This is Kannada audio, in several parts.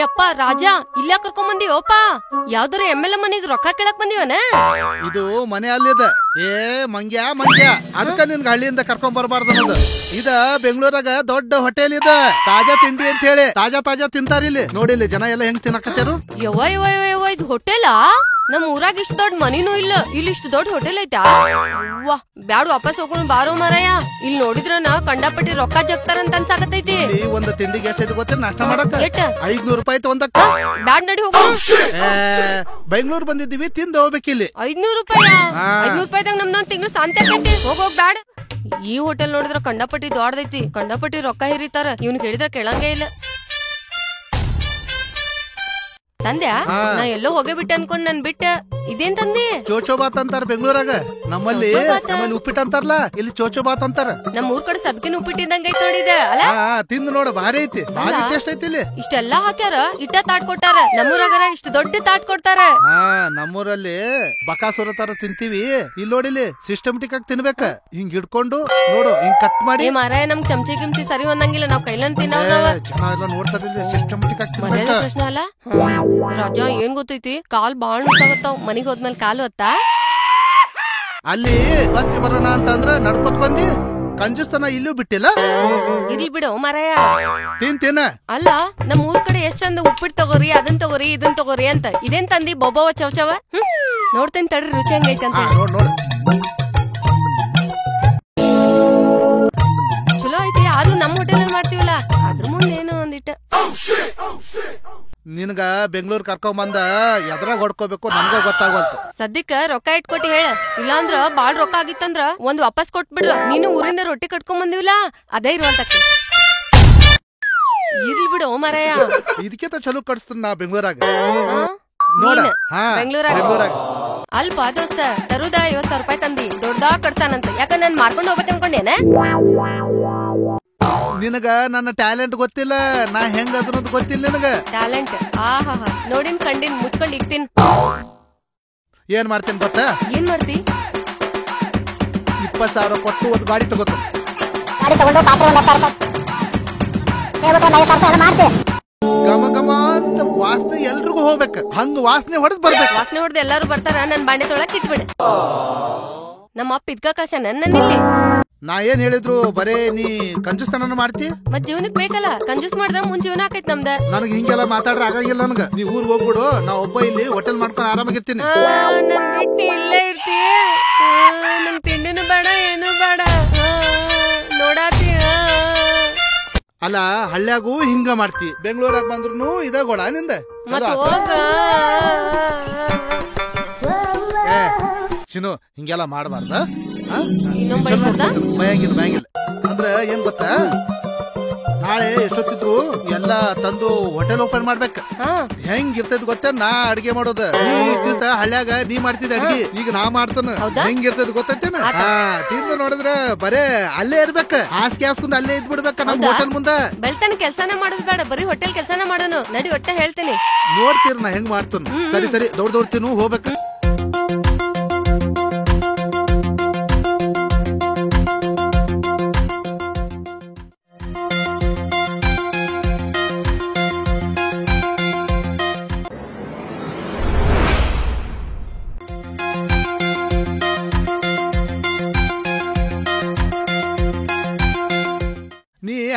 ಯಪ್ಪ ರಾಜ ಇಲ್ಲ ಕರ್ಕೊಂಡ್ ಬಂದಿವಪ್ಪ ಯಾವ್ದಾರ ಎಮ್ಮೆಲ್ಲ ಮನೆಗ್ ರೊಕ್ಕ ಕೇಳಕ್ ಬಂದಿವನ ಇದು ಮನೆ ಅಲ್ಲಿದ ಏ ಮಂಗ್ಯ ಮಂಗ್ಯ ಅದಕ್ಕ ನಿನ್ಗ ಹಳ್ಳಿಯಿಂದ ಕರ್ಕೊಂಡ್ ಬರ್ಬಾರ್ದು ಅನ್ನೋದು ಇದ ಬೆಂಗಳೂರಾಗ ದೊಡ್ಡ ಹೋಟೆಲ್ ಇದ ತಾಜಾ ತಿಂಡಿ ಅಂತ ಹೇಳಿ ತಾಜಾ ತಾಜಾ ತಿಂತಾರಿಲ್ಲಿ ನೋಡಿಲ್ಲಿ ಜನ ಎಲ್ಲ ಹೆಂಗ್ ತಿನ್ನಕತ್ತಾರು ಯವ್ವ ಯವ್ವ ಯವ್ವ ಇದು ಹೋಟೆಲಾ ನಮ್ ಊರಾಗ ಇಷ್ಟ ದೊಡ್ಡ ಮನಿನೂ ಇಲ್ಲ ಇಲ್ಲಿ ಇಷ್ಟು ದೊಡ್ಡ ಹೋಟೆಲ್ ಐತಾ ವಾ ಬ್ಯಾಡ ವಾಪಸ್ ಹೋಗೋಣ ಬಾರೋ ಮಾರಾಯ ಇಲ್ಲಿ ನೋಡಿದ್ರನ ಕಂಡಪಟ್ಟಿ ರೊಕ್ಕ ಜಗ್ತಾರಂತ ಅನ್ಸಾಕತೈತಿ ಒಂದು ತಿಂಡಿಗೆ ಎಷ್ಟೈತಿ ಗೊತ್ತ ನಾಷ್ಟ ಮಾಡಕ್ 500 ರೂಪಾಯಿ ತಗೊಂಡಕ್ಕ ಬ್ಯಾಡ್ ನಡಿ ಹೋಗೋಣ ಬೆಂಗಳೂರು ಬಂದಿದ್ದೀವಿ ತಿಂದು ಹೋಗ್ಬೇಕಿಲ್ಲಿ 500 ರೂಪಾಯಿ 500 ರೂಪಾಯಿದಾಗ ನಮ್ದೊಂದ್ ತಿಂಗಳು ಶಾಂತಿ ಆಕೈತಿ ಹೋಗೋಗ್ ಬ್ಯಾಡ ಈ ಹೋಟೆಲ್ ನೋಡಿದ್ರ ಕಂಡಪಟ್ಟಿ ದೊಡ್ಡದೈತಿ ಕಂಡಪಟ್ಟಿ ರೊಕ್ಕ ಹಿರಿತಾರ ಇವ್ನಿಗೆ ಹೇಳಿದ್ರ ಕೇಳಂಗೇ ಇಲ್ಲ ತಂದ್ಯಾ ನಾ ಎಲ್ಲೋ ಹೋಗೇ ಬಿಟ್ಟೆ ಅನ್ಕೊಂಡ್ ನನ್ ಬಿಟ್ಟ ಇದೇನ್ ತಂದಿ ಚೋಚೋಬಾತ್ ಅಂತಾರ ಬೆಂಗಳೂರಾಗ ನಮ್ಮಲ್ಲಿ ಉಪ್ಪಿಟ್ಟು ಅಂತಾರಲ್ಲ ಇಲ್ಲಿ ಚೋಚೋಬಾತ್ ಅಂತಾರ ನಮ್ ಊರ್ ಕಡೆ ಸದ್ಕಿನ ಉಪ್ಪಿಟ್ಟಿದ್ದಂಗ ಐತ್ ನೋಡಿದ ಅಲ್ಲ ತಿಂದು ನೋಡ ಭಾರಿ ಐತಿ ಭಾರಿ ಟೇಸ್ಟ್ ಐತಿ ಇಲ್ಲಿ ಇಷ್ಟೆಲ್ಲಾ ಹಾಕ್ಯಾರ ಇಟ್ಟ ತಾಟ್ ಕೊಟ್ಟಾರ ನಮ್ಮೂರಾಗರ ಇಷ್ಟು ದೊಡ್ಡ ತಾಟ್ ಕೊಡ್ತಾರ ನಮ್ಮೂರಲ್ಲಿ ಬಕಾಸುರ ತರ ತಿಂತೀವಿ ಇಲ್ಲಿ ನೋಡಿಲಿ ಸಿಸ್ಟಮ್ಟಿಕ್ ಆಗಿ ತಿನ್ಬೇಕ ಹಿಂಗ್ ಹಿಡ್ಕೊಂಡು ನೋಡು ಹಿಂಗ್ ಕಟ್ ಮಾಡಿ ಮಾರಾಯ ನಮ್ ಚಮಚಿ ಗಿಮ್ಚಿ ಸರಿ ಹೊಂದಂಗಿಲ್ಲ ನಾವ್ ಕೈಲನ್ ತಿನ್ನವ ಜನ ಎಲ್ಲ ನೋಡ್ತಾರ ಸಿಸ್ಟಮ್ಟಿಕ್ ಆಗಿ ಪ್ರಶ್ನೆ ಅಲ್ಲ ರಾಜ ಏನ್ ಗೊತ್ತೈತಿ ಕಾಲ್ ಬಾಳ್ ನುಸಾಗತ್ತಾವ್ ಮನಿಗ್ ಹೋದ್ಮೇಲೆ ಕಾಲು ಹೊತ್ತ ಅಲ್ಲಿ ಬಸ್ ಬರೋಣ ಅಂತಂದ್ರ ನಡ್ಕೊತ್ ಬಂದಿ ಕಂಜುಸ್ತನ ಇಲ್ಲೂ ಬಿಟ್ಟಿಲ್ಲ ಇರ್ಲಿ ಬಿಡು ಮಾರಾಯ ತಿಂತೇನ ಅಲ್ಲ ನಮ್ ಊರ್ ಕಡೆ ಎಷ್ಟ್ ಚಂದ ಉಪ್ಪಿಟ್ಟು ತಗೋರಿ ಅದನ್ ತಗೋರಿ ಇದನ್ ತಗೋರಿ ಅಂತ ಇದೇನ್ ತಂದಿ ಬೊಬ್ಬವ ಚೌಚವ ನೋಡ್ತೇನೆ ತಡ್ರಿ ರುಚಿ ಹೆಂಗೈತೆ ಅಂತ ನೋಡ್ ಚಲೋ ಐತಿ ಆದ್ರೂ ನಮ್ ಹೋಟೆಲ್ ಮಾಡ್ತೀವಲ್ಲ ಅದ್ರ ಮುಂದೆ ಏನೋ ಒಂದಿಟ್ಟ ನಿನ್ಗ ಬೆಂಗಳೂರು ಕರ್ಕೊಂಡ್ ಬಂದ ಎದ್ರಾಗ ಹೊಡ್ಕೋಬೇಕು ನನ್ಗ ಗೊತ್ತಾಗವಲ್ತು ಸದ್ಯಕ್ಕ ರೊಕ್ಕ ಇಟ್ಕೊಟ್ಟಿ ಹೇಳ ಇಲ್ಲಾಂದ್ರ ಬಾಳ್ ರೊಕ್ಕ ಆಗಿತ್ತಂದ್ರ ಒಂದ್ ವಾಪಸ್ ಕೊಟ್ಬಿಡ್ರ ನೀನು ಊರಿಂದ ರೊಟ್ಟಿ ಕಟ್ಕೊಂಡ್ ಬಂದಿವಿಲ್ಲ ಅದೇ ಇರುವಂತಕ್ಕೆ ಇರ್ಲಿ ಬಿಡು ಮಾರಾಯ ಇದಕ್ಕಿಂತ ಚಲೋ ಕಟ್ಸ್ತೀನಿ ನಾ ಬೆಂಗಳೂರಾಗ ಬೆಂಗಳೂರಾಗ ಅಲ್ಪ ದೋಸ್ತ ತರುದ 50,000 ರೂಪಾಯಿ ತಂದಿ ದೊಡ್ಡದಾಗ ಕಟ್ತಾನಂತ ಯಾಕ ನಾನ್ ಮಾರ್ಕೊಂಡ್ ಹೋಗ್ಬೇಕು ಅನ್ಕೊಂಡೇನ ನಿನಗ ನನ್ನ ಟ್ಯಾಲೆಂಟ್ ಗೊತ್ತಿಲ್ಲ ನಾ ಹೆಂಗ ಅದನ್ನೋದು ಗೊತ್ತಿಲ್ಲ ನಿನಗ ಟ್ಯಾಲೆಂಟ್ ಆಹಾ ನೋಡಿನ್ ಕಂಡಿನ್ ಮುಚ್ಕೊಂಡ್ ಇಕ್ತೀನಿ ಏನ್ ಮಾಡ್ತೀನಿ ಗೊತ್ತಾ ಏನ್ ಮಾಡ್ತಿ 20,000 ಕೊಟ್ಟು ಒಂದು ಗಾಡಿ ತಗೋತ ಗಮ ಗಮ ಅಂತ ವಾಸನೆ ಎಲ್ರಿಗೂ ಹೋಗ್ಬೇಕ ಹಂಗ ವಾಸನೆ ಹೊಡೆದ್ ಬರ್ಬೇಕು ವಾಸನೆ ಹೊಡೆದ್ ಎಲ್ಲಾರು ಬರ್ತಾರ ನನ್ ಬಾಂಡೆ ತೊಳಕ್ ಇಟ್ಬಿಡ ನಮ್ಮ ಅಪ್ಪ ಇದ್ಕ ಕಳ್ಸ ನನ್ನಿಲ್ಲಿ ನಾ ಏನ್ ಹೇಳಿದ್ರು ಬರೇ ನೀ ಕಂಜೂಸ್ತನ ಮಾಡ್ತಿ ಮತ್ ಜೀವನಕ್ ಬೇಕಲ್ಲ ಕಂಜೂಸ್ ಮಾಡಿದ್ರ ಮುಂದ್ ಜೀವನ ಆಕೈತ್ ನಮ್ದ ನನಗ್ ಹಿಂಗೆಲ್ಲ ಮಾತಾಡ್ರ ಆಗಂಗಿಲ್ಲ ನನಗ ನೀ ಊರ್ ಹೋಗ್ಬಿಡು ನಾ ಒಬ್ಬ ಇಲ್ಲಿ ಹೋಟೆಲ್ ಮಾಡ್ಕೊಂಡು ಆರಾಮಾಗಿರ್ತೀನಿ ನನ್ ಬಿಟ್ಟು ಇಲ್ಲೇ ಇರ್ತಿ ನಂಗ್ ತಿಂಡಿನೂ ಬೇಡ ಏನು ಬೇಡ ನೋಡಾತಿ ಅಲ್ಲ ಹಳ್ಳ್ಯಾಗೂ ಹಿಂಗ ಮಾಡ್ತಿ ಬೆಂಗಳೂರಾಗ ಬಂದ್ರು ಇದಾಗೋಳ ನಿಂದ ಚಿನ್ನು ಹಿಂಗೆಲ್ಲ ಮಾಡಬಾರ್ದ ಭಯಂಗಿಲ್ಲ ಭಯಂಗಿಲ್ಲ ಅಂದ್ರ ಏನ್ ಗೊತ್ತಾ ನಾಳೆ ಎಷ್ಟೊತ್ತಿದ್ರು ಎಲ್ಲಾ ತಂದು ಹೋಟೆಲ್ ಓಪನ್ ಮಾಡ್ಬೇಕ ಹೆಂಗ್ ಇರ್ತೈದ್ ಗೊತ್ತ ನಾ ಅಡ್ಗೆ ಮಾಡೋದು ದಿವಸ ಹಳ್ಳ್ಯಾಗ ನೀ ಮಾಡ್ತಿದ್ದ ಅಡ್ಗಿ ಈಗ ನಾ ಮಾಡ್ತಾನ ಹೆಂಗ್ ಇರ್ತೈದ್ ಗೊತ್ತೈತೇನ ತಿಂದು ನೋಡಿದ್ರ ಬರೇ ಅಲ್ಲೇ ಇರ್ಬೇಕ ಹಾಸಿಗೆ ಹಾಸ್ಕೊಂಡ್ ಅಲ್ಲೇ ಇದ್ ಬಿಡ್ಬೇಕ ನಮ್ ಹೋಟೆಲ್ ಮುಂದ ಬೆಳ್ತಾನ ಕೆಲ್ಸಾನ ಮಾಡೋದ್ ಬೇಡ ಬರೀ ಹೋಟೆಲ್ ಕೆಲ್ಸಾನ ಮಾಡೋನು ನಡಿ ಒಟ್ಟ ಹೇಳ್ತೀನಿ ನೋಡ್ತೀರ ನಾ ಹೆಂಗ್ ಮಾಡ್ತಾನ ಸರಿ ಸರಿ ದೌಡ್ತೀನಿ ಹೋಗ್ಬೇಕ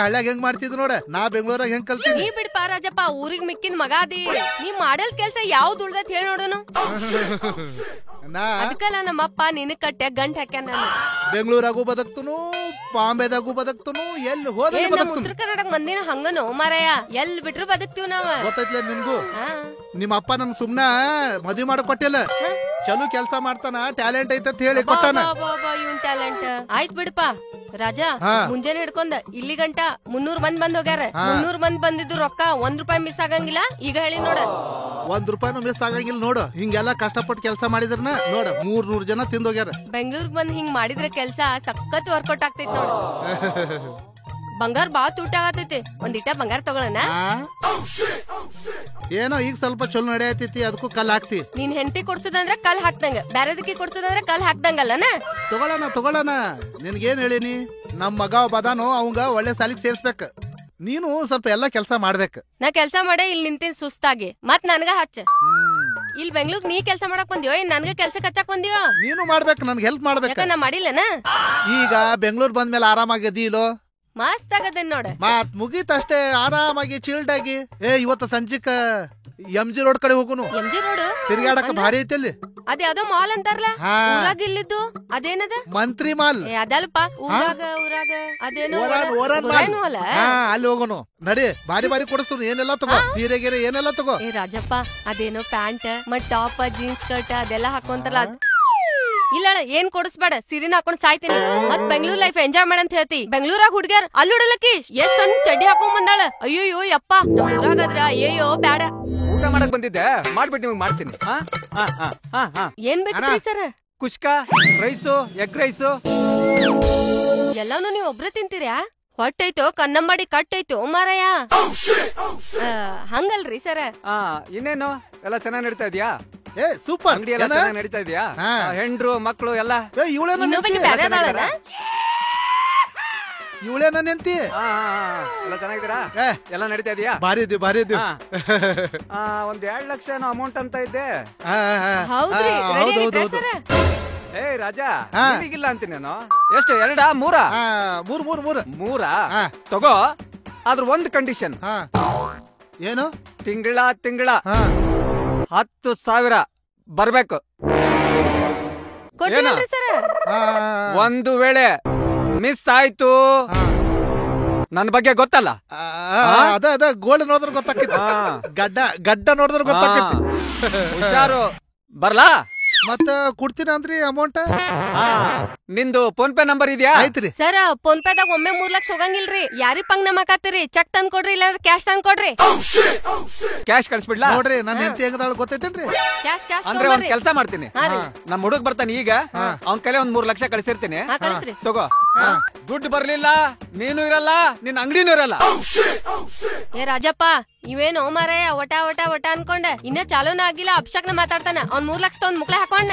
ಹಳ್ಳ್ಯಾಗ ಹೆಂಗ್ ಮಾಡ್ತಿದ್ ನೋಡ ನಾ ಬೆಂಗಳೂರಾಗ ಹೆಂಗ್ ಕಲ್ತೀನಿ ನೀ ಬಿಡ್ಪಾ ರಾಜಪ್ಪ ಊರಿಗ್ ಮಿಕ್ಕಿನ ಮಗ ಅದಿ ನೀ ಮಾಡಲ್ ಕೆಲ್ಸ ಯಾವ್ದು ಉಳ್ದತ್ ಹೇಳಿ ನೋಡೋನು ಅದಕ್ಕಲ್ಲ ನಮ್ಮಪ್ಪ ನಿನಗ್ ಕಟ್ಟೆ ಗಂಟ್ ಹಾಕ್ಯಾನ ನಾನು ಬೆಂಗಳೂರಾಗೂ ಬದಕ್ತನು ಬಾಂಬೆದಾಗೂ ಬದಕ್ತನು ಎಲ್ಲಿ ಹೋದ ಉತ್ತರ ಕರ್ನಾಟಕ ಮಂದಿನ ಹಂಗನು ಮಾರಾಯ ಎಲ್ ಬಿಟ್ರು ಬದುಕ್ತಿವ್ ನಾವ ಗೊತ್ತೈತ್ಲ ನಿನ್ಗೂ ನಿಮ್ಮ ಅಪ್ಪ ನನ್ ಸುಮ್ನ ಮದ್ವಿ ಮಾಡಕ್ ಕೊಟ್ಟಿಲ್ಲ ಚಲೋ ಕೆಲ್ಸ ಮಾಡ್ತಾನ ಟ್ಯಾಲೆಂಟ್ ಐತ ಹೇಳಿ ಕೊಟ್ಟಾನ ಇವ್ನ್ ಟ್ಯಾಲೆಂಟ್ ಆಯ್ತ್ ಬಿಡಪ್ಪ ರಾಜ ಮುಂಜಾನೆ ಹಿಡ್ಕೊಂಡ ಇಲ್ಲಿ ಗಂಟ 300 ಮಂದಿ ಬಂದ್ ಹೋಗ್ಯಾರ 300 ಮಂದಿ ಬಂದಿದ್ದು ರೊಕ್ಕ 1 ರೂಪಾಯಿ ಮಿಸ್ ಆಗಂಗಿಲ್ಲ ಈಗ ಹೇಳಿ ನೋಡ 1 ರೂಪಾಯಿನೂ ಮಿಸ್ ಆಗಂಗಿಲ್ಲ ನೋಡು. ಹಿಂಗೆಲ್ಲ ಕಷ್ಟಪಟ್ಟು ಕೆಲಸ ಮಾಡಿದ್ರನ ನೋಡ 300 ಜನ ತಿಂದೋಗ್ಯಾರ. ಬೆಂಗಳೂರಿಗೆ ಬಂದ್ ಹಿಂಗ್ ಮಾಡಿದ್ರೆ ಕೆಲ್ಸ ಸಖತ್ ವರ್ಕೌಟ್ ಆಗ್ತೈತಿ ನೋಡು. ಬಂಗಾರ ಬಾಳ ತೂಟ ಆಗತೈತಿ, ಒಂದಿಟ ಬಂಗಾರ ತಗೊಳನ. ಏನೋ ಈಗ ಸ್ವಲ್ಪ ಚಲೋ ನಡೆಯತೈತಿ, ಅದಕ್ಕೂ ಕಲ್ ಹಾಕ್ತಿ. ನೀನ್ ಹೆಂಡತಿ ಕೊಡ್ಸೋದಂದ್ರ ಕಲ್ ಹಾಕ್ದಂಗ, ಬ್ಯಾರೆದಕ್ಕೆ ಕೊಡ್ಸೋದಂದ್ರ ಕಲ್ ಹಾಕ್ದಂಗಲ್ಲನ. ತಗೊಳ್ಳೋಣ. ನಿನ್ಗೇನ್ ಹೇಳಿನಿ, ನಮ್ ಮಗ ಬದಾನೋ ಅವಂಗ ಒಳ್ಳೆ ಸಾಲಿಗೆ ಸೇರ್ಸ್ಬೇಕ. ನೀನು ಸ್ವಲ್ಪ ಎಲ್ಲಾ ಕೆಲ್ಸ ಮಾಡ್ಬೇಕು. ನಾ ಕೆಲ್ಸ ಮಾಡೇ ಇಲ್ಲಿ ನಿಂತಿನ್ ಸುಸ್ತಾಗಿ, ಮತ್ ನನ್ಗ ಹಚ್ಚ. ಇಲ್ಲಿ ಬೆಂಗ್ಳೂರ್ ನೀ ಕೆಲ್ಸ ಮಾಡಕ್ ಬಂದಿಯೋ, ಏನ್ ನನ್ಗ ಕೆಲ್ಸಕ್ ಹಚ್ಚಕ್ ಬಂದಿಯೋ? ನೀನು ಮಾಡ್ಬೇಕು, ನನ್ಗೆ ಹೆಲ್ಪ್ ಮಾಡ್ಬೇಕು. ನಾ ಮಾಡಿಲ್ಲನ. ಈಗ ಬೆಂಗ್ಳೂರ್ ಬಂದ್ಮೇಲೆ ಆರಾಮಾಗಿದ್ದೀಲೋ? ಮಸ್ತ್ ಆಗದೇನ್ ನೋಡ. ಮಾತ್ ಮುಗೀತಷ್ಟೇ, ಆರಾಮಾಗಿ ಚಿಲ್ಡ್ ಆಗಿ. ಇವತ್ತ ಸಂಜಿಕ MG ರೋಡ್ ಕಡೆ ಹೋಗುನು. MG ರೋಡ್ ತಿರ್ಗಾಡಕ ಭಾರಿ ಐತಿ. ಅದ್ ಯಾವ್ದೋ ಮಾಲ್ ಅಂತಾರಲ್ಲ, ಊರಾಗ ಇಲ್ಲಿದ್ದು ಅದೇನದ? ಮಂತ್ರಿ ಮಾಲ್. ಅದಲ್ಪ ಊರಾಗ ಅದೇನೋ ಅಲ್ಲಿ ಹೋಗುನು ನಡಿ. ಬಾರಿ ಕೊಡಿಸ್ತು. ಏನೆಲ್ಲ ತಗೋ, ಸೀರೆ ಗೀರೆ ಏನೆಲ್ಲ ತಗೋ. ರಾಜಪ್ಪ ಅದೇನೋ ಪ್ಯಾಂಟ್ ಮತ್ ಟಾಪ್ ಜೀನ್ಸ್ ಸ್ಕರ್ಟ್ ಅದೆಲ್ಲ ಹಾಕೊಂತಾರಲ್ಲ. ಇಲ್ಲ ಏನ್ ಕೊಡಿಸ್ಬೇಡ, ಸೀರೆನ ಹಾಕೊಂಡ್ ಸಾಯ್ತೀನಿ. ಮತ್ ಬೆಂಗ್ಳೂರ್ ಲೈಫ್ ಎಂಜಾಯ್ ಮಾಡಂತ ಹೇಳ್ತಿ. ಬೆಂಗ್ಳೂರಾಗ ಹುಡ್ಗ್ಯಾರ ಅಲ್ಲಿ ಹುಡಲಕ್ಕಿ ಎಷ್ಟ್ ಸಣ್ಣ ಚಡ್ಡಿ ಹಾಕೊಂಡ್ ಬಂದಾಳ. ಅಯ್ಯೋಯ್ಯೋ ಯಪ್ಪ, ನಮ್ ಊರಾಗದ್ರ ಅಯ್ಯೋ ಬ್ಯಾಡ. ಊಟ ಮಾಡಕ್ ಬಂದಿದ್ದೆ, ಮಾಡ್ಬಿಟ್ಟು ನಿಮ್ಗೆ ಮಾಡ್ತೀನಿ. ಏನ್ ಬೇಕ್ರಿ sir? Kushka, rice, egg rice ಎಲ್ಲಾನು ನೀವ್ ಒಬ್ರೇ ತಿಂತೀರ್ಯಾ? ಹೊಟ್ಟೈತೋ ಕನ್ನಂಬಾಡಿ ಕಟ್ಟೈತೋ ಮಾರಾಯ. ಹಂಗಲ್ರಿ ಸರ. ಇನ್ನೇನು ಎಲ್ಲ ಚೆನ್ನಾಗ್ ನಡೀತಾ ಇದ್ಯಾ? ಸೂಪರ್. ಅಂಗಡಿ ಎಲ್ಲ ಚೆನ್ನಾಗ್ ನಡೀತಾ ಇದ್ಯಾ? ಹೆಂಡ್ರು ಮಕ್ಳು ಎಲ್ಲ ಇವಳೇ ನನ್ನ ಹೆಂಡತಿ. ಎಲ್ಲ ಚೆನ್ನಾಗಿದ್ದೀರಾ? ಎಲ್ಲ ನಡೀತಾ ಇದೆಯಾ? ಭಾರಿ ಇದ್ದೀವಿ. 1 ಲಕ್ಷ ಅಮೌಂಟ್ ಅಂತ ಇದ್ದೆ. ಏ ರಾಜಾ, ಈಗಿಲ್ಲ ಅಂತೀನಿ ನಾನು. ಎಷ್ಟು? 2, 3? ತಗೋ. ಆದ್ರ ಒಂದ್ ಕಂಡೀಷನ್. ಏನು? ತಿಂಗಳ 10,000 ಬರ್ಬೇಕು. ಒಂದು ವೇಳೆ ಮಿಸ್ ಆಯ್ತು, ನನ್ ಬಗ್ಗೆ ಗೊತ್ತಲ್ಲ. ಅದ ಗೋಲ್ಡ್ ನೋಡಿದ್ರೆ ಗೊತ್ತಾಕೈತಿ, ಗಡ್ಡ ನೋಡಿದ್ರೆ ಗೊತ್ತಾಕೈತಿ. ಹುಷಾರು. ಬರ್ಲಾ? ಮತ್ತ ಕೊಡ್ತೀನ ಅಂದ್ರಿ ಅಮೌಂಟ್? ನಿಂದು ಫೋನ್ ಪೇ ನಂಬರ್ ಇದೆಯಾ? ಐತ್ರಿ ಸರ್. ಫೋನ್ ಪೇದಾಗ ಒಮ್ಮೆ 3 ಲಕ್ಷ ಹೋಗಂಗಿಲ್ರಿ. ಯಾರಿಗ್ ಪಂಗ್ ನಮಕಾತಿರಿ? ಚೆಕ್ ತಂದ್ ಕೊಡ್ರಿ, ಇಲ್ಲ ಕ್ಯಾಶ್ ತಂದ್ ಕೊಡ್ರಿ. ಕ್ಯಾಶ್ ಕಳ್ಸ್ಬಿಡ್ಲಾ? ನೋಡ್ರಿ ನನ್ನ ಹೆಂಡತಿ ಹೆಂಗದಾಳ ಗೊತ್ತೈತೇನ್ರಿ? ಕ್ಯಾಶ್ ಅಂದ್ರೆ ಒಂದ್ ಕೆಲ್ಸ ಮಾಡ್ತೀನಿ, ನಮ್ ಹುಡುಗ್ ಬರ್ತಾನೆ ಈಗ, ಅವ್ನ ಕೈಲಿ 3 ಲಕ್ಷ ಕಳ್ಸಿರ್ತೀನಿ. ತಗೋ. ದುಡ್ಡು ಬರ್ಲಿಲ್ಲ, ನೀನು ಇರಲ್ಲ, ನಿನ್ ಅಂಗಡಿನೂ ಇರಲ್ಲ. ಏ ರಾಜಪ್ಪ, ಇವೇನೋ ಮಾರಾಯ ಒಟ ಅನ್ಕೊಂಡೆ. ಇನ್ನ ಚಾಲೂನ ಆಗಿಲ್ಲ, ಅಭಿಷೇಕ್ನ ಮಾತಾಡ್ತಾನ. ಅವ್ನ್ 3 ಲಕ್ಷ ತಗೊಂಡ್ ಮುಕ್ಳೆ ಹಾಕೊಂಡ.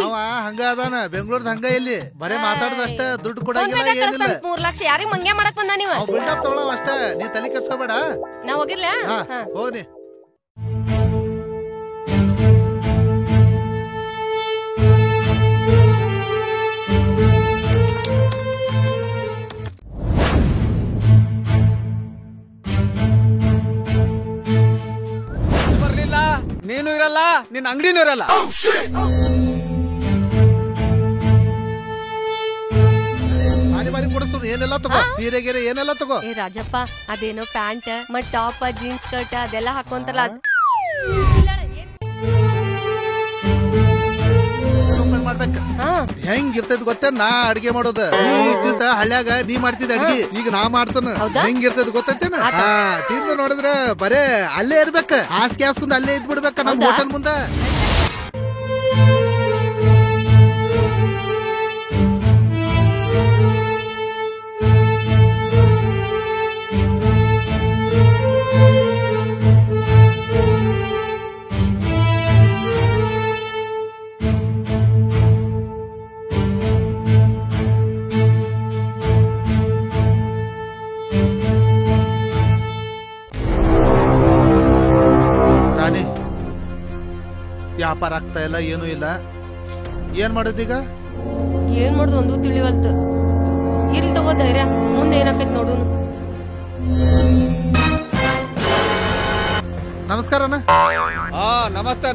ಅವ ಹಂಗ ಅದಾನ, ಬೆಂಗಳೂರ್ದ ಹಂಗ ಇಲ್ಲಿ ಬರೇ ಮಾತಾಡದಷ್ಟ, ದುಡ್ಡು ಕೊಡಂಗಿಲ್ಲ, ಏನಿಲ್ಲ. 3 ಲಕ್ಷ ಯಾರಿಗ್ ಮಂಗ್ಯ ಮಾಡಕ್ ಬಂದ ನೀವ? ಬಿಲ್ಡಪ್ ತಗೊಳವ ಅಷ್ಟ, ನೀ ತಲೆ ಕೆಡ್ಸ್ಕೋಬೇಡ. ನಾ ಹೋಗಿರ್ಲ? ಹೋಗ್ನಿ. ನೀನು ಇರಲ್ಲ, ನಿನ್ ಅಂಗಡಿನೂ ಇರಲ್ಲ. ಬಾರಿ ಕೊಡಿಸ್ತು. ಏನೆಲ್ಲ ತಗೋ, ಸೀರೆ ಗೀರೆ ಏನೆಲ್ಲ ತಗೋ. ರಾಜಪ್ಪ ಅದೇನೋ ಪ್ಯಾಂಟ್ ಮತ್ ಟಾಪ್ ಜೀನ್ಸ್ ಸ್ಕರ್ಟ್ ಅದೆಲ್ಲ ಹಾಕೊಂತಾರಲ್ಲ. ಮಾಡ್ಬೇಕ. ಹೆಂಗಿರ್ತೈತ್ ಗೊತ್ತ ನಾ ಅಡ್ಗೆ ಮಾಡೋದ. ದಿವಸ ಹಳ್ಳ್ಯಾಗ ನೀ ಮಾಡ್ತಿದ್ದ ಅಡ್ಗಿ, ಈಗ ನಾ ಮಾಡ್ತಾನ. ಹೆಂಗಿರ್ತೈತ್ ಗೊತ್ತೈತೇನ? ತಿಂದು ನೋಡಿದ್ರ ಬರೇ ಅಲ್ಲೇ ಇರ್ಬೇಕ. ಹಾಸಿಗೆ ಹಾಸ್ಕೊಂಡ್ ಅಲ್ಲೇ ಇದ್ ಬಿಡ್ಬೇಕ ನಮ್ ಹೋಟೆಲ್ ಮುಂದ. ವ್ಯಾಪಾರ ಆಗ್ತಾ ಇಲ್ಲ, ಏನೂ ಇಲ್ಲ. ಏನ್ ಮಾಡೋದೀಗ? ಏನ್ ಮಾಡುದು ಒಂದು ತಿಳಿವಲ್ತು. ಇರ್ಲಿ ತಗೋ ಧೈರ್ಯ, ಮುಂದೆ ಏನಾಕೈತ್ ನೋಡುನು. ನಮಸ್ಕಾರ ಅಣ್ಣ.